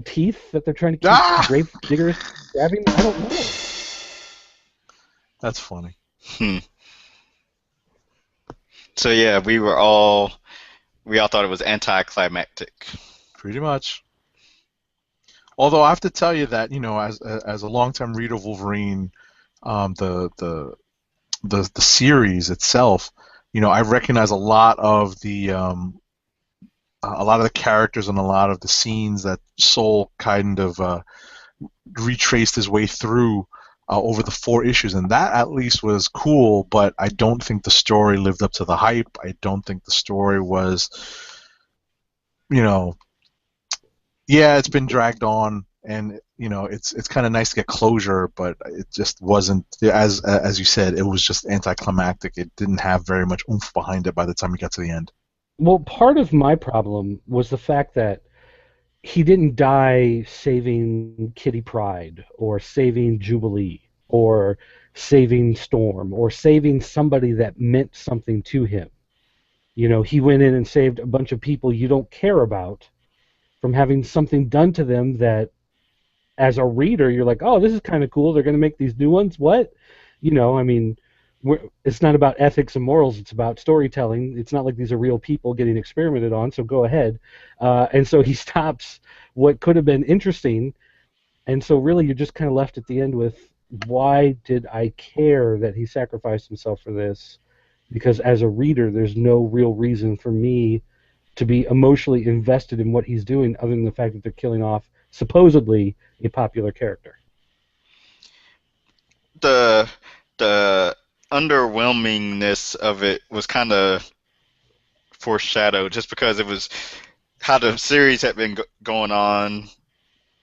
teeth that they're trying to keep grave diggers grabbing? I don't know. That's funny. So yeah, we all thought it was anticlimactic. Pretty much. Although I have to tell you that, as a long-time reader of Wolverine, the series itself, I recognize a lot of the characters and a lot of the scenes that Soul kind of retraced his way through over the 4 issues, and that at least was cool. But I don't think the story lived up to the hype. I don't think the story was, it's been dragged on, and it's kind of nice to get closure, but it just wasn't, as you said, it was just anticlimactic. It didn't have very much oomph behind it by the time we got to the end. Well, part of my problem was the fact that he didn't die saving Kitty Pryde, or saving Jubilee, or saving Storm, or saving somebody that meant something to him. He went in and saved a bunch of people you don't care about from having something done to them that, as a reader, you're like, oh, this is kind of cool. They're going to make these new ones? What? It's not about ethics and morals. It's about storytelling. It's not like these are real people getting experimented on, so go ahead. And so he stops what could have been interesting. And so really you're just kind of left at the end with, why did I care that he sacrificed himself for this? Because as a reader, there's no real reason for me to be emotionally invested in what he's doing, other than the fact that they're killing off, supposedly, a popular character. The underwhelmingness of it was kind of foreshadowed, just because it was how the series had been going on.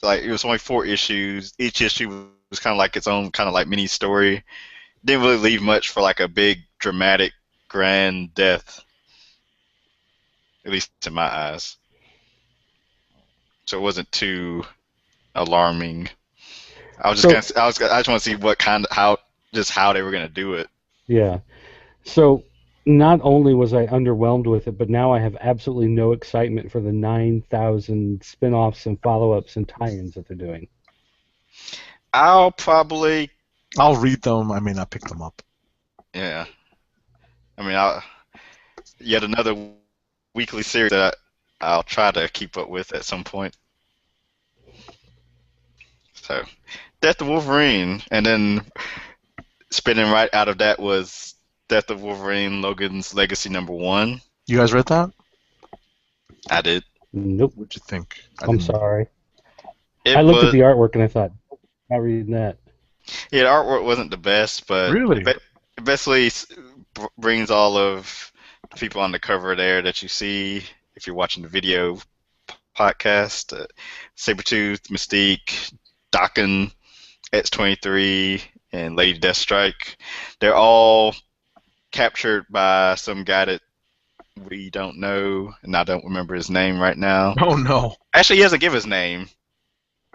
Like, it was only 4 issues. Each issue was kind of like its own kind of like mini story. Didn't really leave much for like a big, dramatic, grand death, at least in my eyes. So it wasn't too alarming. I just want to see how they were gonna do it. Yeah. So not only was I underwhelmed with it, but now I have absolutely no excitement for the 9,000 spin-offs and follow-ups and tie-ins that they're doing. I'll read them. I may not pick them up. Yeah. Yet another weekly series that I'll try to keep up with at some point. So, Death of Wolverine, and then spinning right out of that was Death of Wolverine, Logan's Legacy #1. You guys read that? I did. Nope. What'd you think? I'm sorry. I It looked at was the artwork and I thought, not reading that. yeah, the artwork wasn't the best, but Really? it basically brings all of the people on the cover there that you see if you're watching the video podcast. Sabretooth, Mystique, Daken, X-23, and Lady Deathstrike. They're all captured by some guy that we don't know, and I don't remember his name right now. Oh no. Actually, he doesn't give his name.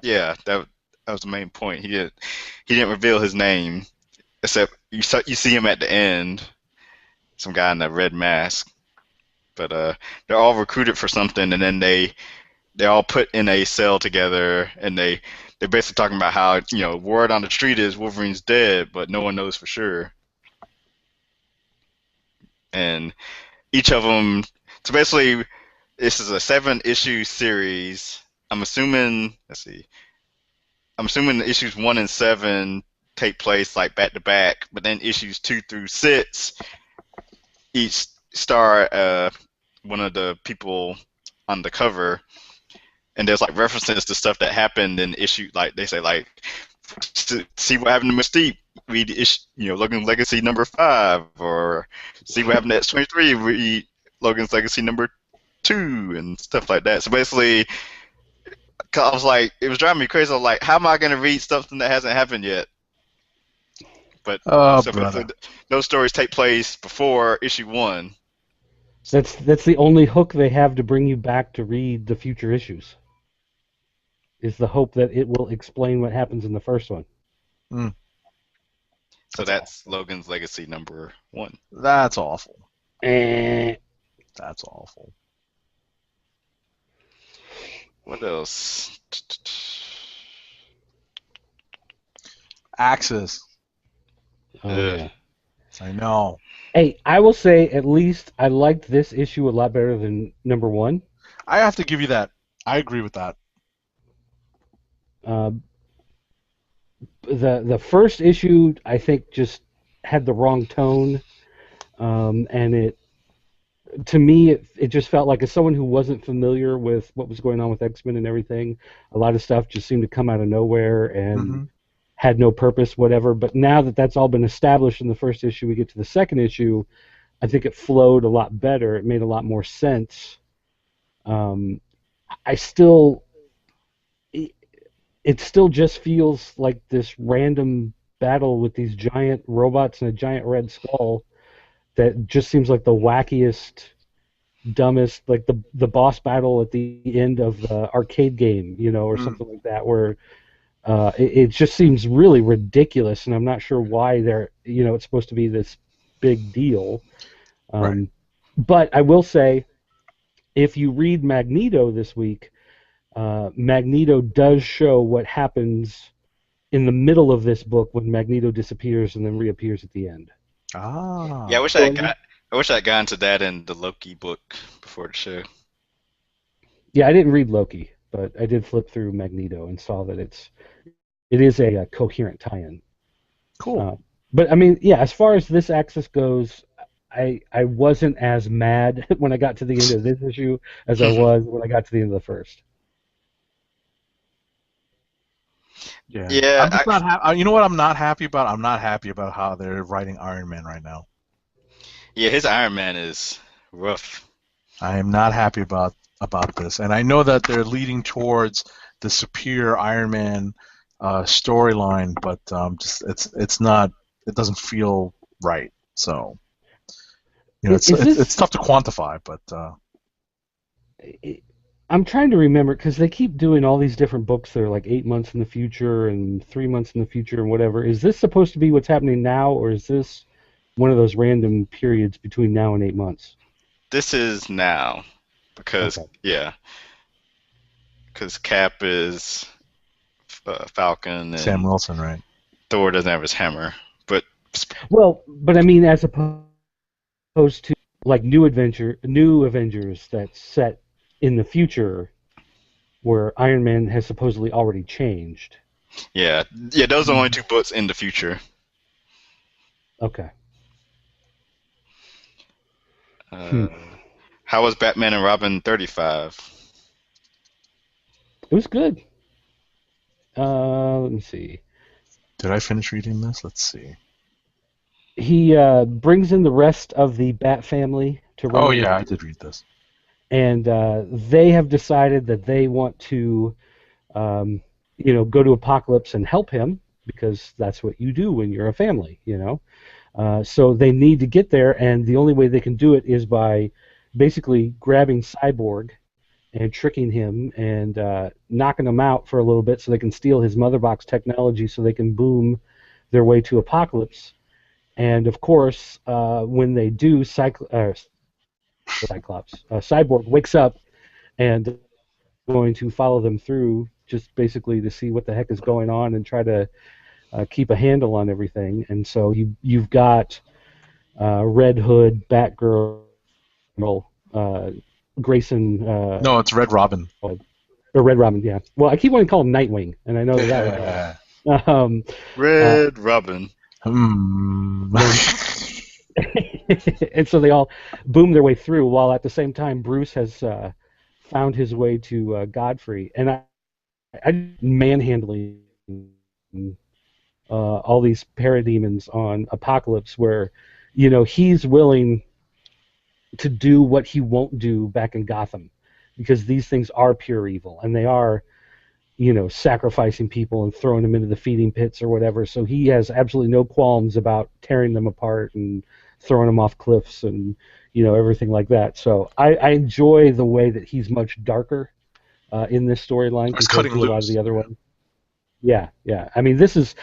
Yeah, that was the main point. He didn't reveal his name, except you see him at the end, some guy in that red mask. But they're all recruited for something, and then they're all put in a cell together, and they're basically talking about how word on the street is Wolverine's dead, but no one knows for sure. And each of them, so basically, this is a 7-issue series. I'm assuming. Let's see. I'm assuming issues 1 and 7 take place like back to back, but then issues 2 through 6 each star one of the people on the cover, and there's like references to stuff that happened in issue. Like they say, like to see what happened to Mystique, read Logan's Legacy number 5, or see what happened to X-23, read Logan's Legacy number 2, and stuff like that. So basically, I was like, it was driving me crazy. I was like, how am I going to read something that hasn't happened yet? But so those stories take place before issue 1. That's the only hook they have to bring you back to read the future issues. Is the hope that it will explain what happens in the first one. Mm. So that's Logan's Legacy number 1. That's awful. That's awful. What else? Axis. Oh, yeah. I know. Hey, I will say at least I liked this issue a lot better than number 1. I have to give you that. I agree with that. The first issue I think just had the wrong tone, and to me it just felt like, as someone who wasn't familiar with what was going on with X-Men and everything, a lot of stuff just seemed to come out of nowhere and had no purpose, whatever. But now that that's all been established in the first issue, we get to the second issue, I think it flowed a lot better. It made a lot more sense. It still just feels like this random battle with these giant robots and a giant red skull that just seems like the wackiest, dumbest, like the boss battle at the end of the arcade game, or something like that, where it just seems really ridiculous, and I'm not sure why it's supposed to be this big deal. Right. But I will say, if you read Magneto this week, Magneto does show what happens in the middle of this book when Magneto disappears and then reappears at the end. Ah. Yeah, I wish I had gotten to that in the Loki book before the show. Yeah, I didn't read Loki, but I did flip through Magneto and saw that it is a coherent tie-in. Cool. But I mean, yeah, as far as this Axis goes, I wasn't as mad when I got to the end of this issue as I was when I got to the end of the first. Yeah. Yeah. I'm just not you know what I'm not happy about? I'm not happy about how they're writing Iron Man right now. Yeah, his Iron Man is rough. I am not happy about this, and I know that they're leading towards the superior Iron Man storyline, but just it's not. It doesn't feel right. So it's tough to quantify, but. I'm trying to remember, because they keep doing all these different books that are like 8 months in the future and 3 months in the future and whatever. Is this supposed to be what's happening now, or is this one of those random periods between now and 8 months? This is now, because because Cap is Falcon and Sam Wilson, right? Thor doesn't have his hammer, but I mean, as opposed to like New Avengers that's set in the future, where Iron Man has supposedly already changed. Yeah, those are only 2 books in the future. Okay. How was Batman and Robin 35? It was good. Let me see. Did I finish reading this? Let's see. He brings in the rest of the Bat family to run Oh the yeah, I land, did read this. and they have decided that they want to, um, go to Apocalypse and help him because that's what you do when you're a family, So they need to get there, and the only way they can do it is by basically grabbing Cyborg and tricking him and knocking him out for a little bit so they can steal his mother box technology so they can boom their way to Apocalypse. And of course, when they do, Cyborg wakes up and going to follow them through just basically to see what the heck is going on and try to keep a handle on everything. And so you've got Red Hood, Batgirl, uh, Grayson, No, it's Red Robin. or Red Robin. Yeah. Well, I keep wanting to call him Nightwing, and I know that would help. Red Robin. And so they all boom their way through, while at the same time Bruce has found his way to Godfrey, and I manhandling all these parademons on Apocalypse, where he's willing to do what he won't do back in Gotham, because these things are pure evil, and they are sacrificing people and throwing them into the feeding pits or whatever. So he has absolutely no qualms about tearing them apart and throwing them off cliffs and everything like that. So I enjoy the way that he's much darker in this storyline compared to a lot of the other ones. Yeah, yeah. I mean, this is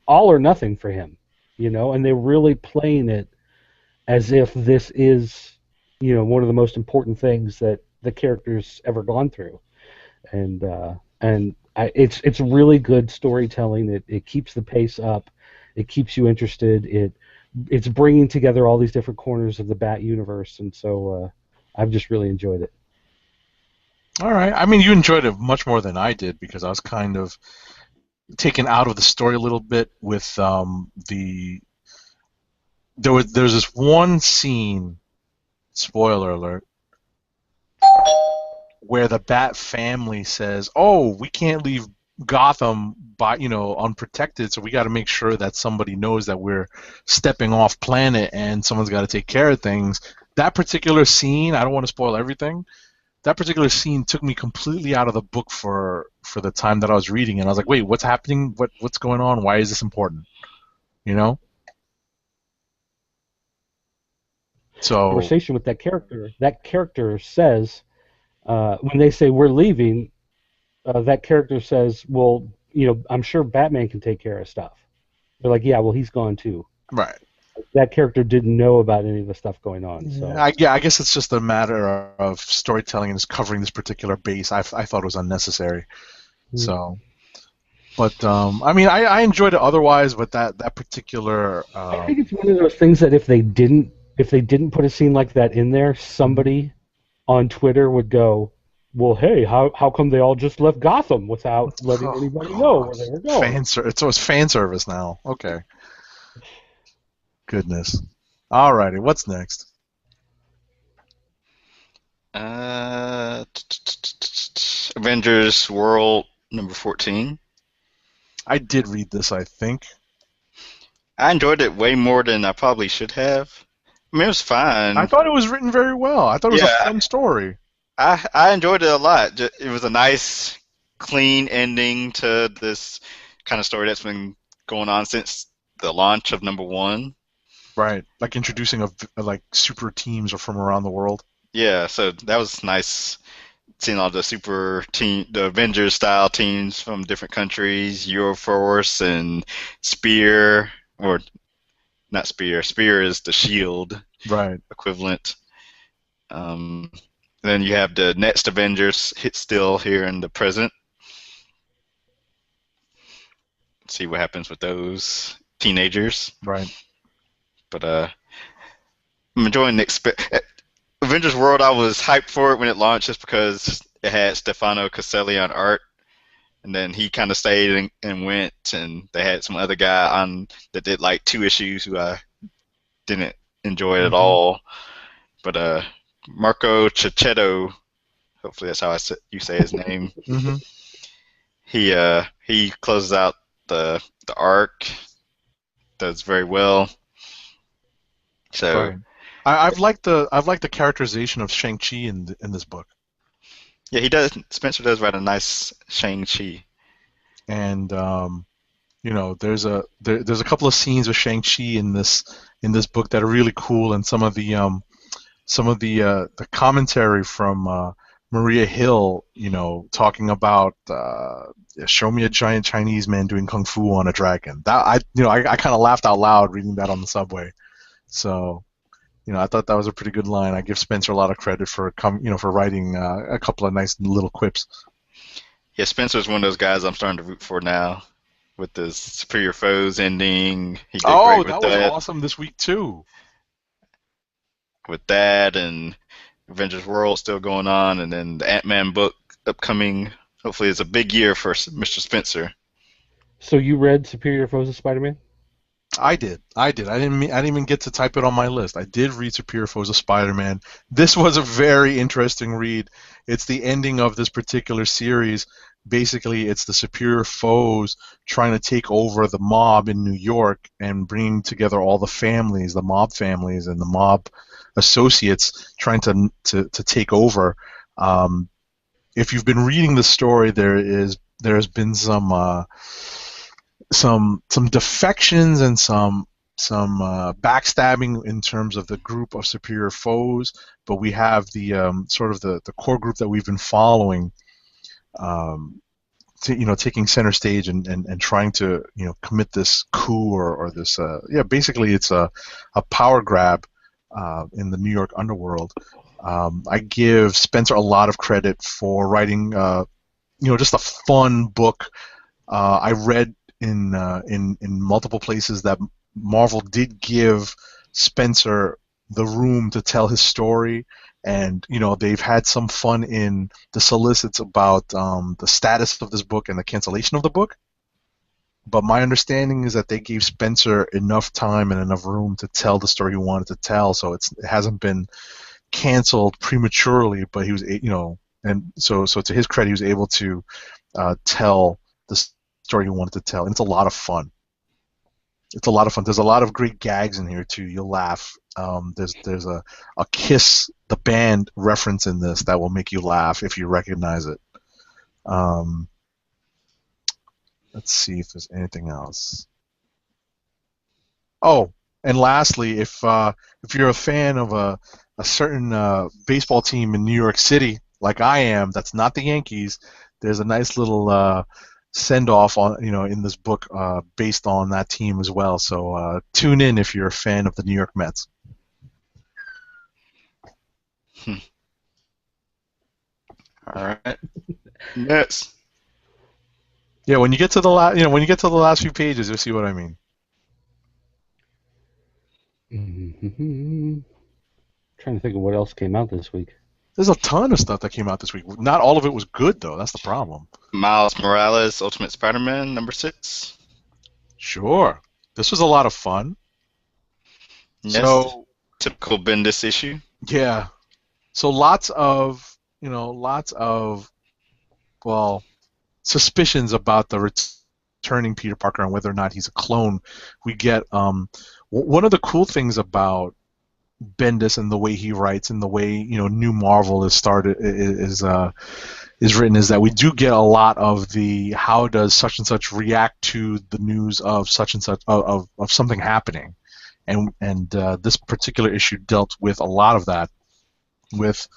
all or nothing for him, and they're really playing it as if this is one of the most important things that the character's ever gone through. And it's really good storytelling. It keeps the pace up. It keeps you interested. It's bringing together all these different corners of the Bat universe, and so I've just really enjoyed it. All right. I mean, you enjoyed it much more than I did because I was kind of taken out of the story a little bit with there's this one scene, spoiler alert, where the Bat family says, "Oh, we can't leave Gotham unprotected, so we got to make sure that somebody knows that we're stepping off planet and someone's got to take care of things." That particular scene, I don't want to spoil everything. That particular scene took me completely out of the book for the time that I was reading, and I was like, "Wait, what's happening? What's going on? Why is this important?" You know? So conversation with that character says, when they say we're leaving, that character says, "Well, I'm sure Batman can take care of stuff." They're like, "Yeah, well, he's gone too." right. That character didn't know about any of the stuff going on. So I guess it's just a matter of storytelling and just covering this particular base. I thought it was unnecessary. Mm. So, but I mean, I enjoyed it otherwise. But that particular, I think it's one of those things that if they didn't put a scene like that in there, somebody on Twitter would go, "Well, hey, how come they all just left Gotham without letting anybody know where they were going?" It's fan service now. Okay. Goodness. Alrighty, what's next? Avengers World number 14. I did read this, I think. I enjoyed it way more tan I probably should have. I mean, it was fine. I thought it was written very well. I thought it was a fun story. I enjoyed it a lot. It was a nice, clean ending to this kind of story that's been going on since the launch of number 1. Right, like introducing like super teams are from around the world. Yeah, so that was nice, seeing all the the Avengers style teams from different countries, Euroforce and Spear, or not Spear. Spear is the Shield equivalent. Then you have the next Avengers still here in the present. See what happens with those teenagers. Right. But I'm enjoying the Avengers World. I was hyped for it when it launched just because it had Stefano Caselli on art, and then he kind of stayed and went, and they had some other guy on that did like 2 issues who I didn't enjoy at all. But Marco Cicchetto, hopefully that's how you say his name. he closes out the arc, does very well. So Right. I've liked the characterization of Shang-Chi in this book. yeah, he does. Spencer does write a nice Shang-Chi. And there's a couple of scenes with Shang-Chi in this book that are really cool, and some of the commentary from Maria Hill, talking about show me a giant Chinese man doing kung fu on a dragon. That I kind of laughed out loud reading that on the subway. So I thought that was a pretty good line. I give Spencer a lot of credit for writing a couple of nice little quips. Yeah, Spencer's one of those guys I'm starting to root for now with this Superior Foes ending. He did Oh, great with that was that. awesome this week too. With that and Avengers World still going on, and then the Ant-Man book upcoming. Hopefully, it's a big year for Mr. Spencer. So you read Superior Foes of Spider-Man? I did. I didn't even get to type it on my list. I did read Superior Foes of Spider-Man. This was a very interesting read. It's the ending of this particular series. Basically, it's the Superior Foes trying to take over the mob in New York and bringing together all the families, the mob families and the mob associates, trying to take over. If you've been reading the story, there's been some defections and some backstabbing in terms of the group of Superior Foes, but we have the sort of the core group that we've been following, taking center stage and trying to commit this coup or this basically it's a power grab in the New York underworld. I give Spencer a lot of credit for writing just a fun book. I read in multiple places that Marvel did give Spencer the room to tell his story, and they've had some fun in the solicits about the status of this book and the cancellation of the book. But my understanding is that they gave Spencer enough time and enough room to tell the story he wanted to tell, so it hasn't been canceled prematurely. But he was, and so to his credit, he was able to tell the story he wanted to tell, and it's a lot of fun. It's a lot of fun. There's a lot of great gags in here too. You'll laugh. There's a Kiss the band reference in this that will make you laugh if you recognize it. Let's see if there's anything else. Oh, and lastly, if you're a fan of a certain baseball team in New York City, like I am, that's not the Yankees, there's a nice little send off on in this book based on that team as well. So tune in if you're a fan of the New York Mets. All right. Mets. Yeah, when you get to the last few pages, you'll see what I mean. Mm-hmm. Trying to think of what else came out this week. There's a ton of stuff that came out this week. Not all of it was good, though. That's the problem. Miles Morales, Ultimate Spider-Man, #6. Sure. This was a lot of fun. Yes. So, typical Bendis issue. Yeah. So lots of suspicions about the returning Peter Parker and whether or not he's a clone. We get one of the cool things about Bendis and the way he writes and the way New Marvel is written is that we do get a lot of the how does such and such react to the news of such and such of something happening, and this particular issue dealt with a lot of that with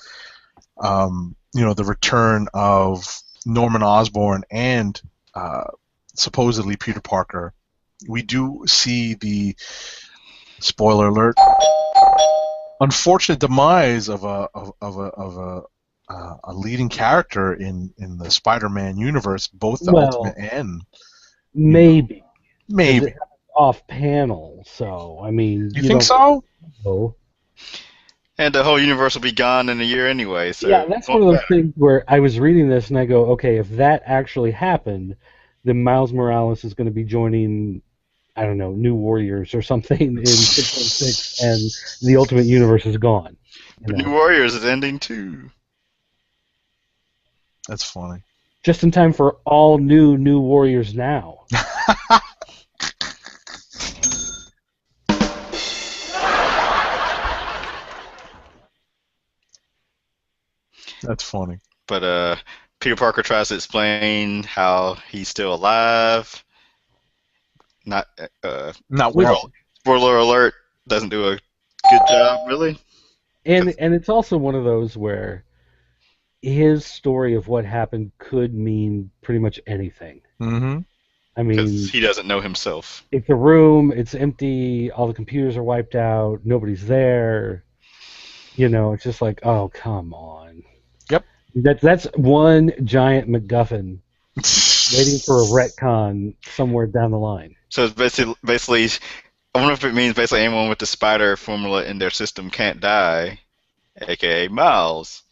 the return of Norman Osborn and supposedly Peter Parker. We do see the spoiler alert unfortunate demise of a leading character in the Spider-Man universe, both the Ultimate and maybe off panel. So I mean, you think so? No. And the whole universe will be gone in a year anyway. So yeah, that's one of those things where I was reading this and I go, okay, if that actually happened, then Miles Morales is going to be joining, I don't know, New Warriors or something in 616, and the Ultimate Universe is gone. But New Warriors is ending too. That's funny. Just in time for all new Warriors now. That's funny. But Peter Parker tries to explain how he's still alive. Not Not well. Spoiler alert, doesn't do a good job, really. And it's also one of those where his story of what happened could mean pretty much anything. Mm-hmm. I mean, because he doesn't know himself. It's a room, it's empty, all the computers are wiped out, nobody's there. It's just like, oh, come on. Yep. That's one giant MacGuffin waiting for a retcon somewhere down the line. So it's basically, I wonder if it means basically anyone with the spider formula in their system can't die, aka Miles.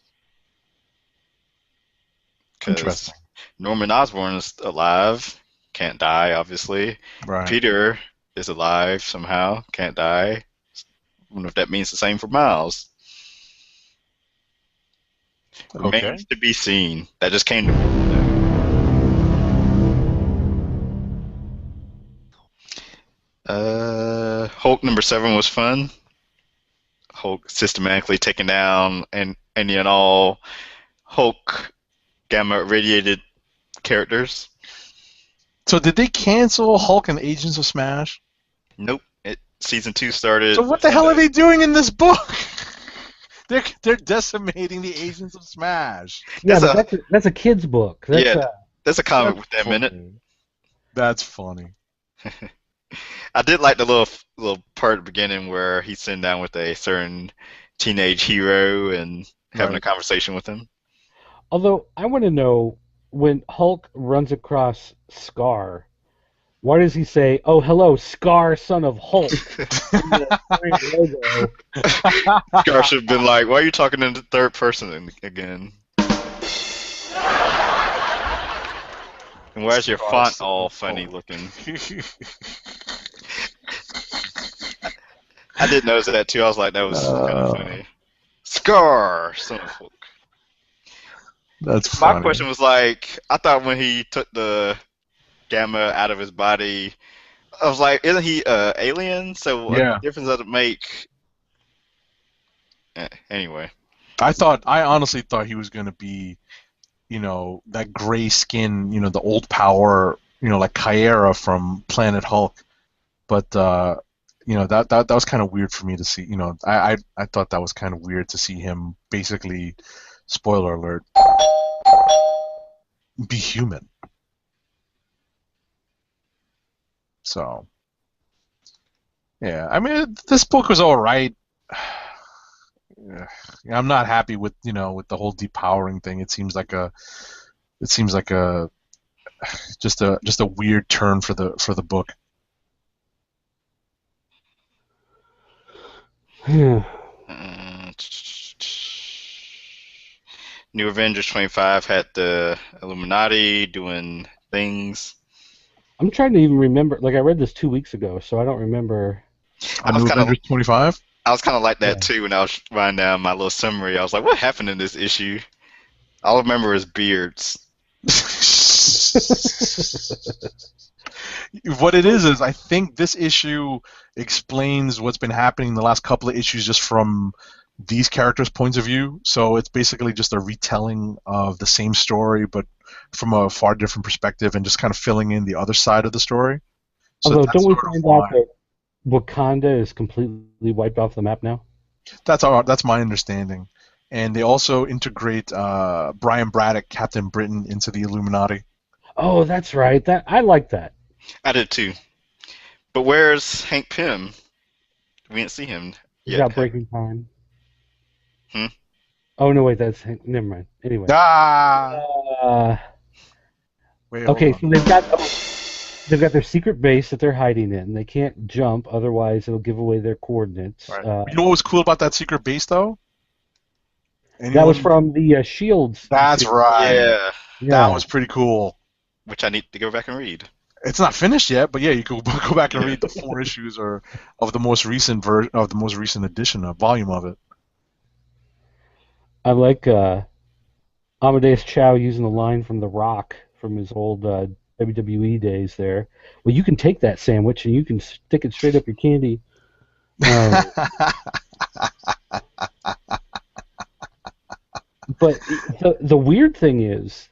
Because Norman Osborn is alive, can't die, obviously. Right. Peter is alive somehow, can't die. I wonder if that means the same for Miles. Okay. Remains to be seen. That just came to Hulk #7 was fun. Hulk systematically taking down any and all Hulk gamma radiated characters. So did they cancel Hulk and Agents of Smash? Nope. Season 2 started. So what the hell are they doing in this book? They're decimating the Agents of Smash. Yeah, that's a kid's book. That's a comic with that in it. That's funny. I did like the little part at the beginning where he's sitting down with a certain teenage hero and having a conversation with him. Although I want to know, when Hulk runs across Scar, why does he say, "Oh, hello, Scar, son of Hulk"? Scar should have been like, "Why are you talking in the third person again? And why is your font all funny looking?" I did notice that too. I was like, that was kind of funny. Scar, son of Hulk. That's funny. My question was like, I thought when he took the gamma out of his body, I was like, isn't he alien? So what difference does it make? Anyway. I honestly thought he was going to be, that gray skin, the old power, like Kyera from Planet Hulk. But, that was kind of weird for me to see. I thought that was kind of weird to see him basically, spoiler alert, be human. So, yeah, I mean, this book was all right. I'm not happy with with the whole depowering thing. It seems like just a weird turn for the book. New Avengers 25 had the Illuminati doing things. I'm trying to even remember. Like, I read this 2 weeks ago, so I don't remember. New Avengers 25? I was kind of like that too when I was writing down my little summary. I was like, what happened in this issue? All I remember is beards. What it is I think this issue explains what's been happening in the last couple of issues just from these characters' points of view. So it's basically just a retelling of the same story, but from a far different perspective, and just kind of filling in the other side of the story. So although, don't we find out that Wakanda is completely wiped off the map now? That's my understanding. And they also integrate Brian Braddock, Captain Britain, into the Illuminati. Oh, that's right. I like that. I did too. But where's Hank Pym? We didn't see him yet. He's got Breaking Time. Hmm? Oh, no, wait, that's Hank. Never mind. Anyway. Wait, okay, so they've got their secret base that they're hiding in. They can't jump, otherwise it'll give away their coordinates. Right. You know what was cool about that secret base, though? That was from the Shields. That's right. Yeah. That was pretty cool. Which I need to go back and read. It's not finished yet, but yeah, you can go back and read the 4 issues of the most recent edition, a volume of it. I like Amadeus Chow using a line from The Rock from his old WWE days there. Well, you can take that sandwich and you can stick it straight up your candy. But the weird thing is,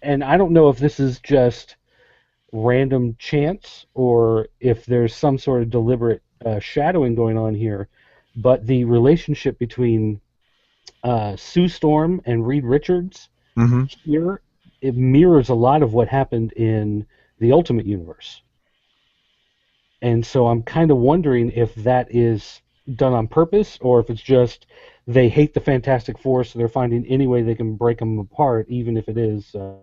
and I don't know if this is just random chance or if there's some sort of deliberate shadowing going on here, but the relationship between Sue Storm and Reed Richards Mm-hmm. here, it mirrors a lot of what happened in the Ultimate Universe. And so I'm kind of wondering if that is done on purpose or if it's just they hate the Fantastic Four, so they're finding any way they can break them apart, even if it is, in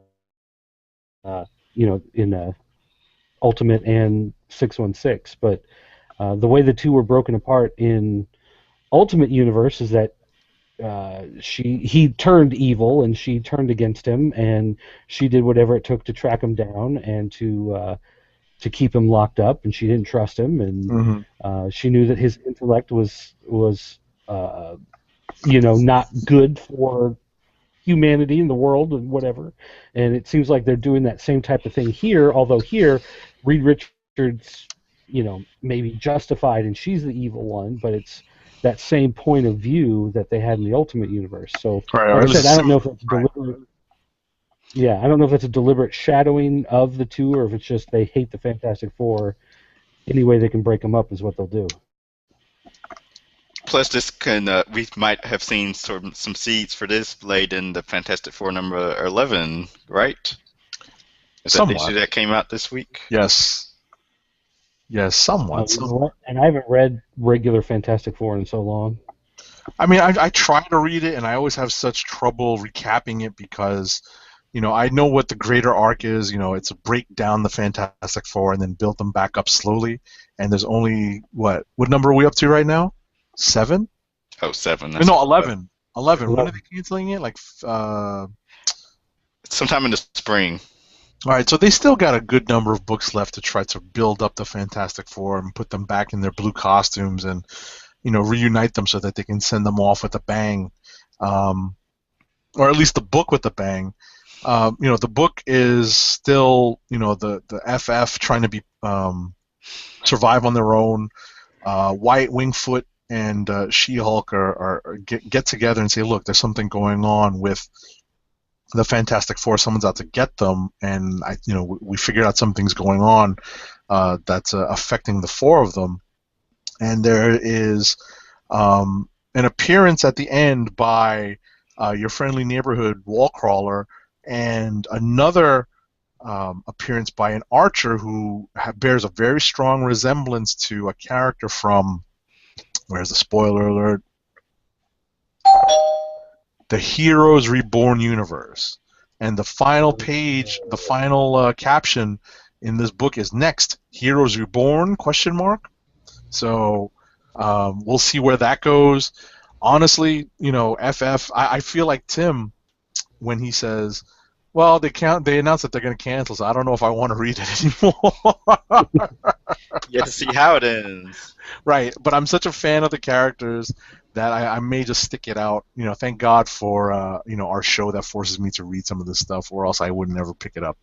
Ultimate and 616. But the way the two were broken apart in Ultimate Universe is that he turned evil and she turned against him, and she did whatever it took to track him down and to keep him locked up, and she didn't trust him, and she knew that his intellect was not good for humanity in the world and whatever. And it seems like they're doing that same type of thing here, although here Reed Richards, maybe justified and she's the evil one, but it's that same point of view that they had in the Ultimate Universe. So, Right, like I said, I don't know if it's right. deliberate. Yeah, I don't know if that's a deliberate shadowing of the two, or if it's just they hate the Fantastic Four. Any way they can break them up is what they'll do. Plus, this we might have seen some seeds for this laid in the Fantastic Four number 11, right? Is that the issue that came out this week? Yes. Yes, somewhat. And I haven't read regular Fantastic Four in so long. I mean, I try to read it, and I always have such trouble recapping it because, I know what the greater arc is. It's a break down the Fantastic Four and then build them back up slowly. And there's only, what number are we up to right now? 7? Oh, 7. No, 11. 11. When are they canceling it? Sometime in the spring. All right, so they still got a good number of books left to try to build up the Fantastic Four and put them back in their blue costumes and, reunite them so that they can send them off with a bang, or at least the book with a bang. The book is still, the FF trying to be survive on their own. Wyatt Wingfoot and She-Hulk get together and say, look, there's something going on with the Fantastic Four. Someone's out to get them, and we figured out something's going on that's affecting the 4 of them. And there is an appearance at the end by your friendly neighborhood Wallcrawler, and another appearance by an archer who bears a very strong resemblance to a character from, where's the spoiler alert? The Heroes Reborn universe. And the final page, the final caption in this book is next, Heroes Reborn, ? So we'll see where that goes. Honestly, FF, I feel like Tim when he says, well, they announced that they're going to cancel, so I don't know if I want to read it anymore. You have to see how it ends. Right, but I'm such a fan of the characters that I may just stick it out. Thank God for our show that forces me to read some of this stuff, or else I would never pick it up.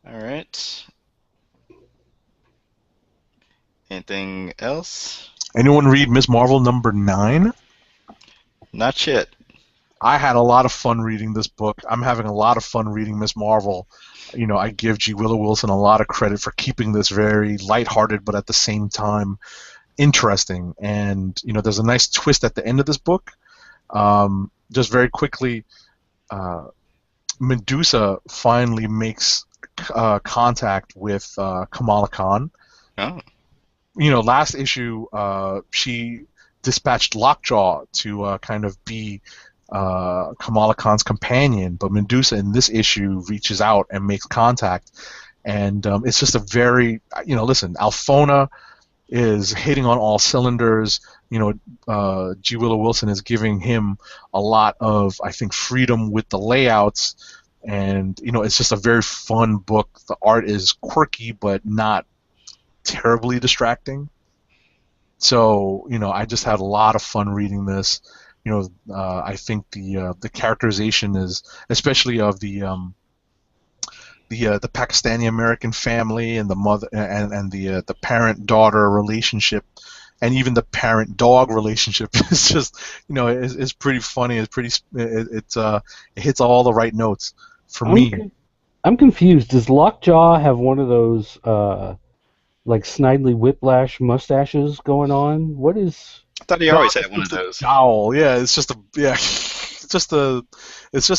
All right. Anything else? Anyone read Ms. Marvel number 9? Not yet. I had a lot of fun reading this book. I'm having a lot of fun reading Ms. Marvel. I give G. Willow Wilson a lot of credit for keeping this very lighthearted, but at the same time interesting. And there's a nice twist at the end of this book. Just very quickly, Medusa finally makes contact with Kamala Khan. Oh. Last issue, she dispatched Lockjaw to kind of be Kamala Khan's companion, but Medusa in this issue reaches out and makes contact, and it's just a very, listen, Alphona is hitting on all cylinders. G. Willow Wilson is giving him a lot of, I think, freedom with the layouts, and it's just a very fun book. The art is quirky but not terribly distracting. So I just had a lot of fun reading this. I think the characterization is, especially of the Pakistani American family and the mother and the parent daughter relationship, and even the parent dog relationship is just is pretty funny. It's pretty it hits all the right notes for I'm me. con- I'm confused. Does Lockjaw have one of those like Snidely Whiplash mustaches going on? What is? I thought he No, always it's had one of just a those. jowl. Yeah, it's just a yeah, it's just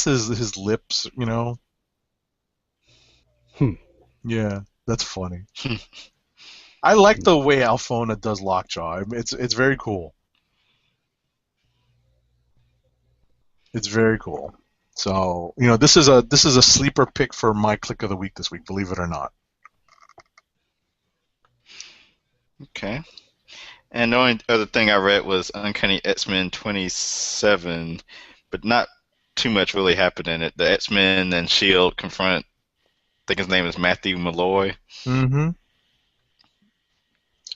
his lips. Hmm. Yeah, that's funny. I like the way Alphona does Lockjaw. It's very cool. It's very cool. So this is a sleeper pick for my click of the week this week. Believe it or not. Okay. And the only other thing I read was Uncanny X-Men 27, but not too much really happened in it. The X-Men and Shield confront, I think his name is Matthew Malloy. Mm-hmm.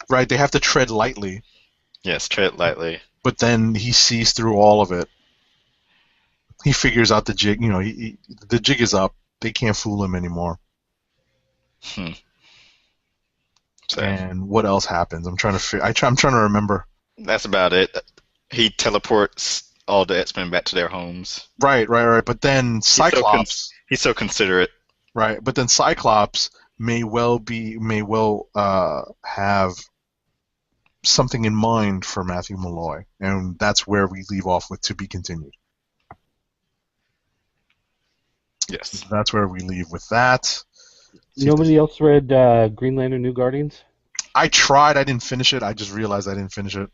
Right. They have to tread lightly, Yes, tread lightly. but then he sees through all of it. He figures out the jig. The jig is up. They can't fool him anymore. Hmm. So And what else happens? I'm trying to remember. that's about it. He teleports all the X-Men back to their homes. Right. But then He's so Cyclops. he's so considerate. Right. But then Cyclops may well have something in mind for Matthew Malloy, and that's where we leave off with to be continued. Yes. That's where we leave with that. Nobody else read Green Lantern New Guardians? I tried. I didn't finish it. I just realized I didn't finish it.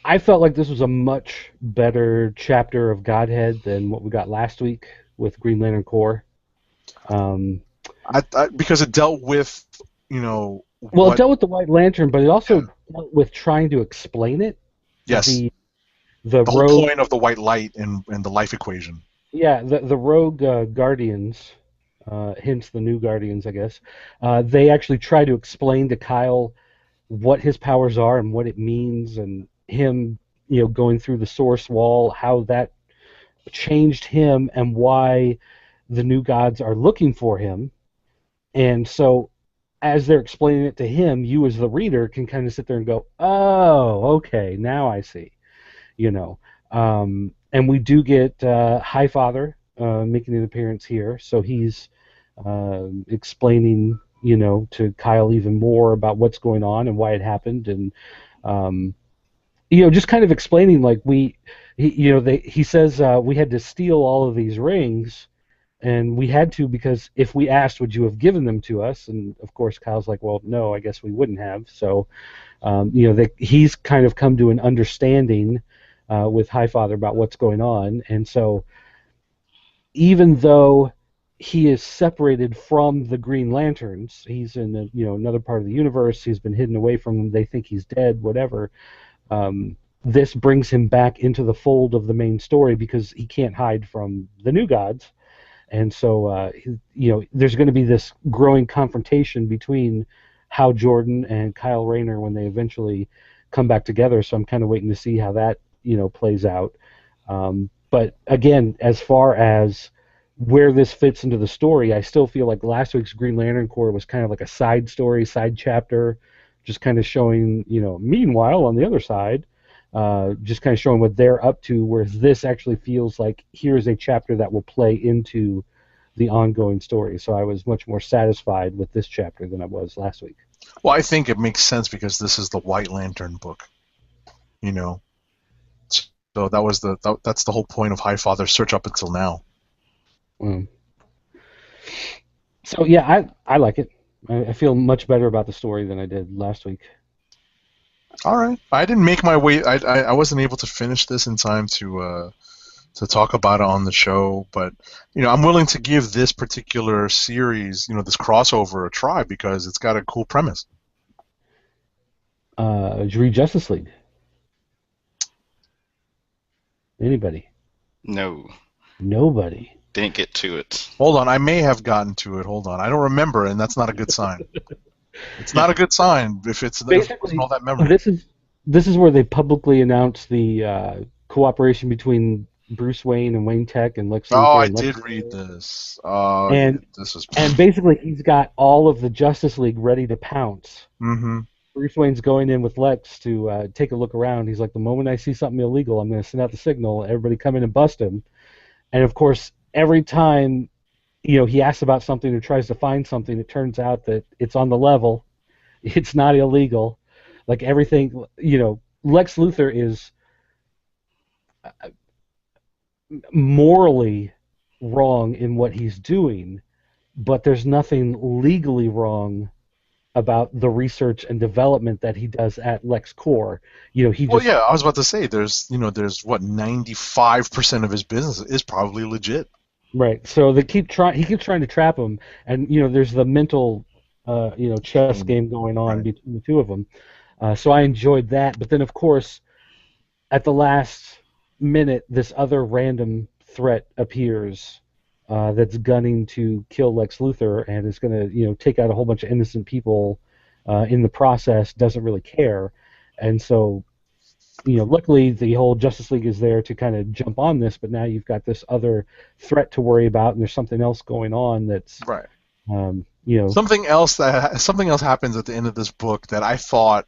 I felt like this was a much better chapter of Godhead than what we got last week with Green Lantern Corps. Because it dealt with, Well, it dealt with the White Lantern, but it also dealt with trying to explain it. Yes. The whole rogue, point of the white light and the life equation. Yeah, the rogue Guardians, hence the new Guardians, I guess. They actually try to explain to Kyle what his powers are and what it means, and him, going through the source wall, how that changed him, and why the new gods are looking for him. And so, as they're explaining it to him, you as the reader can kind of sit there and go, "Oh, okay, now I see." And we do get Highfather making an appearance here, so he's explaining, to Kyle even more about what's going on and why it happened, and just kind of explaining like he says we had to steal all of these rings. And we had to because if we asked, would you have given them to us? And of course, Kyle's like, well, no, I guess we wouldn't have. So, he's kind of come to an understanding with Highfather about what's going on. And so, even though he is separated from the Green Lanterns, he's in another part of the universe. He's been hidden away from them. They think he's dead, whatever. This brings him back into the fold of the main story because he can't hide from the new gods. And so, there's going to be this growing confrontation between Hal Jordan and Kyle Rayner when they eventually come back together. So I'm kind of waiting to see how that, plays out. But again, as far as where this fits into the story, I still feel like last week's Green Lantern Corps was kind of like a side story, side chapter, just kind of showing, meanwhile, on the other side, just kind of showing what they're up to, whereas this actually feels like here's a chapter that will play into the ongoing story. So I was much more satisfied with this chapter than I was last week. Well, I think it makes sense because this is the White Lantern book, So that's the whole point of Highfather's search up until now. So yeah, I like it. I feel much better about the story than I did last week. All right. I didn't make my way. I wasn't able to finish this in time to talk about it on the show, but I'm willing to give this particular series, this crossover, a try because it's got a cool premise. Did you read Justice League? Anybody? No. Nobody. Didn't get to it. Hold on, I may have gotten to it. Hold on, I don't remember, and that's not a good sign. It's not a good sign if it's all that memory. This is where they publicly announce the cooperation between Bruce Wayne and Wayne Tech and Lex Oh, Luthor I and Lex did read this. Oh, yeah, and this is. and basically he's got all of the Justice League ready to pounce. Mm-hmm. Bruce Wayne's going in with Lex to take a look around. He's like, the moment I see something illegal, I'm going to send out the signal. Everybody come in and bust him. And of course, every time he asks about something or tries to find something, it turns out that it's on the level. It's not illegal. Like everything, Lex Luthor is morally wrong in what he's doing, but there's nothing legally wrong about the research and development that he does at LexCorp. He Well, just yeah, I was about to say there's what 95% of his business is probably legit. right. So they keep trying. He keeps trying to trap him, and there's the mental, chess game going on Right. between the two of them. So I enjoyed that, but then of course, at the last minute, this other random threat appears that's gunning to kill Lex Luthor and is going to, take out a whole bunch of innocent people in the process. Doesn't really care, and so, luckily the whole Justice League is there to kind of jump on this. But now you've got this other threat to worry about, and there's something else going on that's, Right. Something else Something else happens at the end of this book that I thought,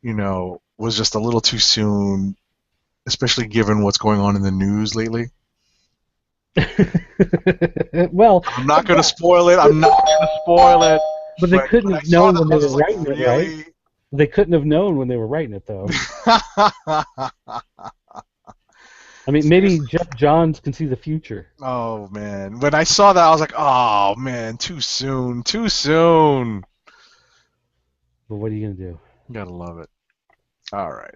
was just a little too soon, especially given what's going on in the news lately. Well, I'm not going to spoil it. I'm not going to spoil it. but they couldn't have known when they were writing it, right? Really? They couldn't have known when they were writing it, though. I mean, maybe Jeff Johns can see the future. Oh man, when I saw that, I was like, "Oh man, too soon, too soon." But what are you gonna do? Gotta love it. All right.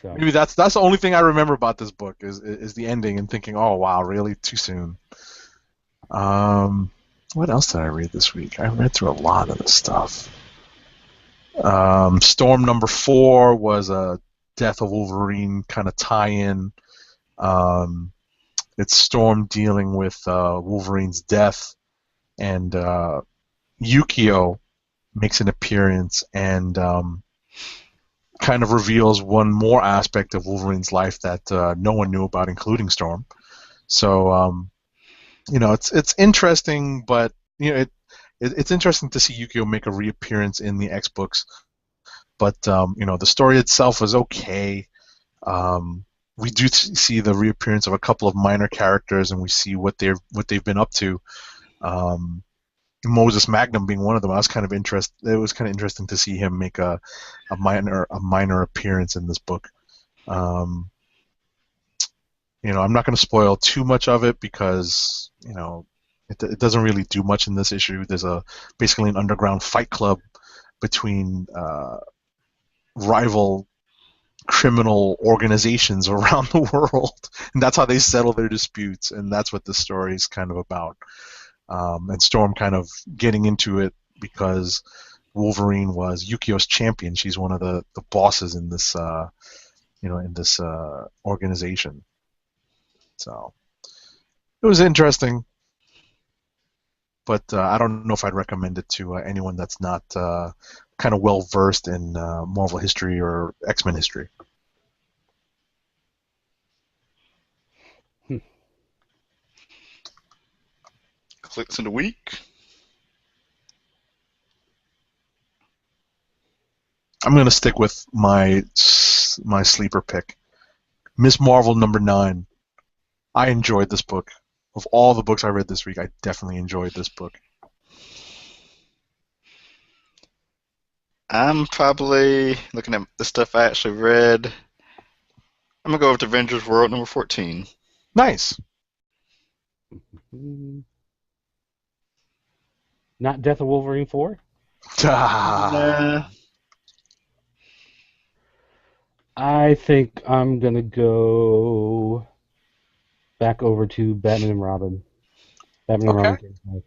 So Maybe that's the only thing I remember about this book is the ending and thinking, "Oh wow, really too soon." What else did I read this week? I read through a lot of this stuff. Storm number 4 was a Death of Wolverine kind of tie-in. It's Storm dealing with Wolverine's death, and Yukio makes an appearance and kind of reveals one more aspect of Wolverine's life that no one knew about, including Storm. So it's interesting, but it's interesting to see Yukio make a reappearance in the X books. But the story itself was okay. We do see the reappearance of a couple of minor characters, and we see what they've been up to. Moses Magnum being one of them. I was kind of interested. It was kind of interesting to see him make a minor appearance in this book. I'm not going to spoil too much of it because it doesn't really do much in this issue. There's basically an underground fight club between rival criminal organizations around the world, and that's how they settle their disputes, and that's what this story is kind of about. And Storm kind of getting into it because Wolverine was Yukio's champion. She's one of the bosses in this organization. So it was interesting, but I don't know if I'd recommend it to anyone that's not kind of well versed in Marvel history or X-Men history. Clicks in the week. I'm going to stick with my sleeper pick, Miss Marvel #9. I enjoyed this book. Of all the books I read this week, I definitely enjoyed this book. I'm probably looking at the stuff I actually read. I'm gonna go with Avengers World number 14. Nice. Not Death of Wolverine 4? Nah. I think I'm going to go back over to Batman and Robin. Batman and Robin 35.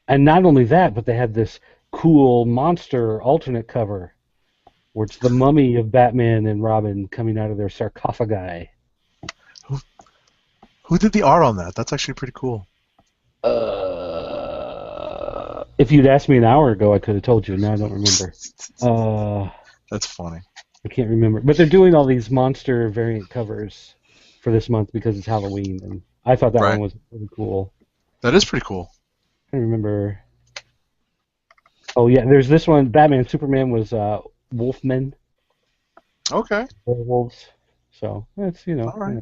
And not only that, but they had this cool monster alternate cover where it's the mummy of Batman and Robin coming out of their sarcophagi. Who did the art on that? That's actually pretty cool. If you'd asked me an hour ago, I could have told you. Now I don't remember. That's funny. I can't remember. But they're doing all these monster variant covers for this month because it's Halloween, and I thought that one Right. was really cool. That is pretty cool. I remember. Oh yeah, there's this one. Batman, Superman was Wolfmen, Okay. werewolves. So that's All right.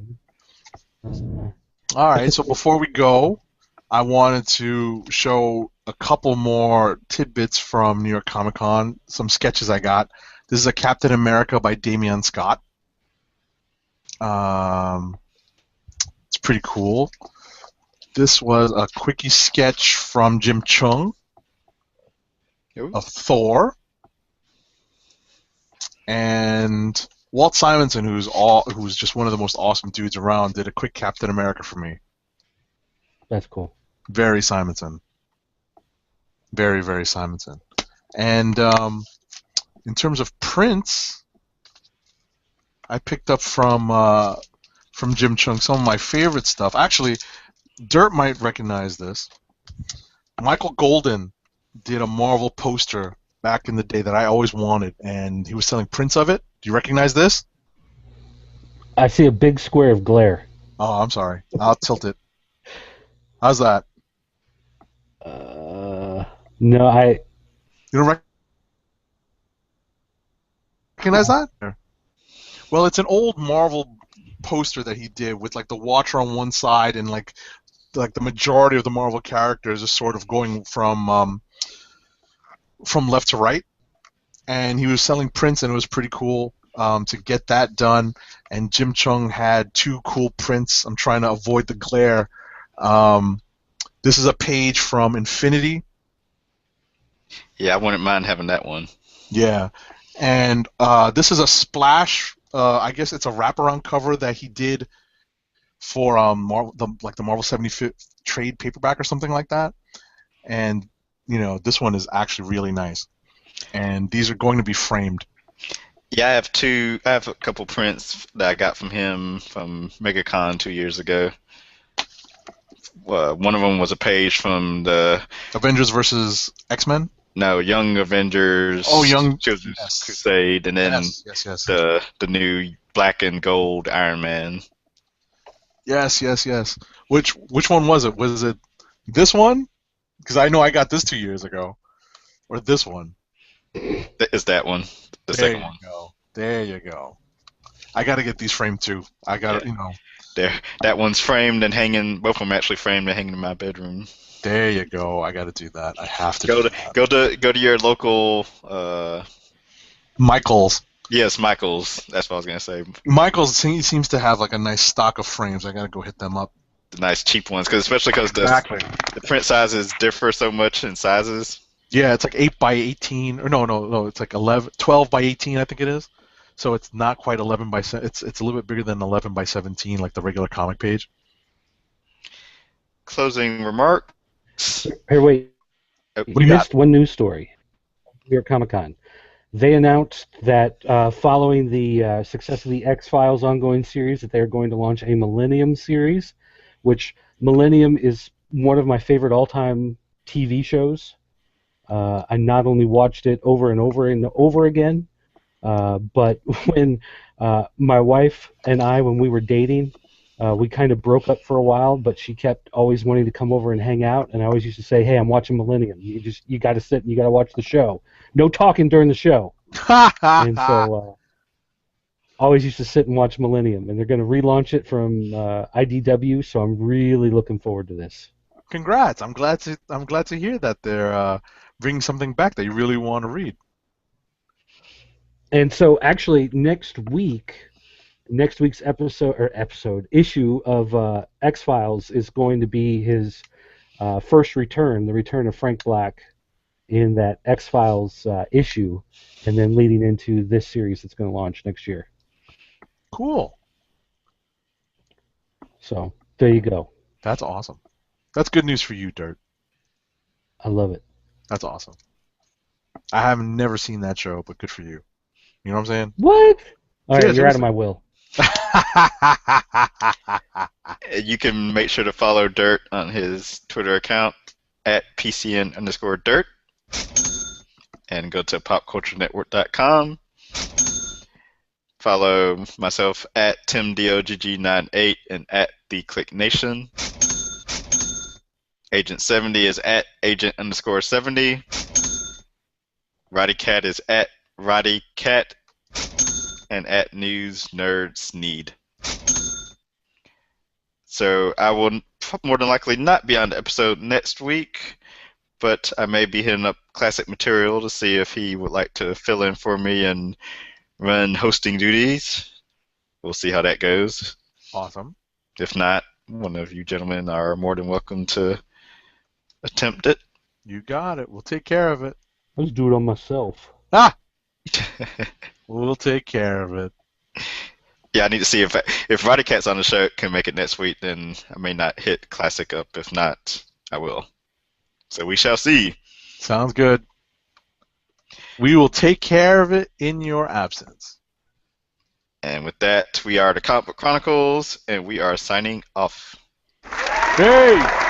uh, All right. So before we go, I wanted to show a couple more tidbits from New York Comic Con. Some sketches I got. This is a Captain America by Damian Scott. It's pretty cool. This was a quickie sketch from Jim Chung of Thor, and Walt Simonson, who's just one of the most awesome dudes around, did a quick Captain America for me. that's cool. Very Simonson. Very, very Simonson. And in terms of prints, I picked up from Jim Chung some of my favorite stuff. Actually, Dirt might recognize this. Michael Golden did a Marvel poster back in the day that I always wanted, and he was selling prints of it. Do you recognize this? I see a big square of glare. Oh, I'm sorry. I'll tilt it. How's that? No, You don't recognize that? Well, it's an old Marvel poster that he did with like the Watcher on one side and like the majority of the Marvel characters is sort of going from left to right. And he was selling prints, and it was pretty cool to get that done. And Jim Chung had two cool prints. I'm trying to avoid the glare. This is a page from Infinity. Yeah, I wouldn't mind having that one. Yeah, and this is a splash. I guess it's a wraparound cover that he did for the Marvel 75th trade paperback or something like that. And this one is actually really nice. And these are going to be framed. Yeah, I have a couple prints that I got from him from MegaCon 2 years ago. One of them was a page from the Avengers versus X-Men? No, Young Avengers. Oh, Young Children's Crusade, and then yes. the new black and gold Iron Man. Yes. Which one was it? Was it this one? Because I know I got this 2 years ago. Or this one? It's that one. The second one. There you go. I got to get these framed too. I got to, There, that one's framed and hanging. Both of them actually framed and hanging in my bedroom. There you go. I got to do that. I have to go to your local. Michaels. Yes, Michaels. That's what I was gonna say. Michaels seems to have like a nice stock of frames. I got to go hit them up. The nice cheap ones, especially because the print sizes differ so much in sizes. Yeah, it's like 8 by 18, or no, it's like 12 by 18, I think it is. So it's not quite 11 by it's a little bit bigger than 11 by 17, like the regular comic page. Closing remarks. Hey, wait. You missed one news story. New York Comic Con. They announced that following the success of the X-Files ongoing series, that they're going to launch a Millennium series, which Millennium is one of my favorite all-time TV shows. I not only watched it over and over and over again, but when my wife and I, when we were dating, we kind of broke up for a while, but she kept always wanting to come over and hang out, and I always used to say, "Hey, I'm watching Millennium. You got to sit and you got to watch the show. No talking during the show." And so I always used to sit and watch Millennium, and they're going to relaunch it from IDW, so I'm really looking forward to this. Congrats! I'm glad to hear that they're bringing something back that you really want to read. And so actually next week's issue of X-Files is going to be his first return, the return of Frank Black in that X-Files issue, and then leading into this series that's going to launch next year. Cool. So there you go. That's awesome. That's good news for you, Dirt. I love it. That's awesome. I have never seen that show, but good for you. You know what I'm saying? What? All right, you're out of my will. You can make sure to follow Dirt on his Twitter account at PCN_Dirt, and go to popculturenetwork.com Follow myself at TimDOGG98 and at the KLIQ Nation. Agent 70 is at Agent_70. RoddyCat is at RoddyCat and at News Nerds Need. So I will more than likely not be on the episode next week, but I may be hitting up Classic Material to see if he would like to fill in for me and run hosting duties. We'll see how that goes. Awesome. If not, one of you gentlemen are more than welcome to attempt it. You got it. We'll take care of it. I'll just do it on myself. Ah! We'll take care of it. Yeah, I need to see if RoddyCat's on the show can make it next week, then I may not hit Classic up. If not, I will. So we shall see. Sounds good. We will take care of it in your absence. And with that, we are the Comic Book Chronicles, and we are signing off. Hey!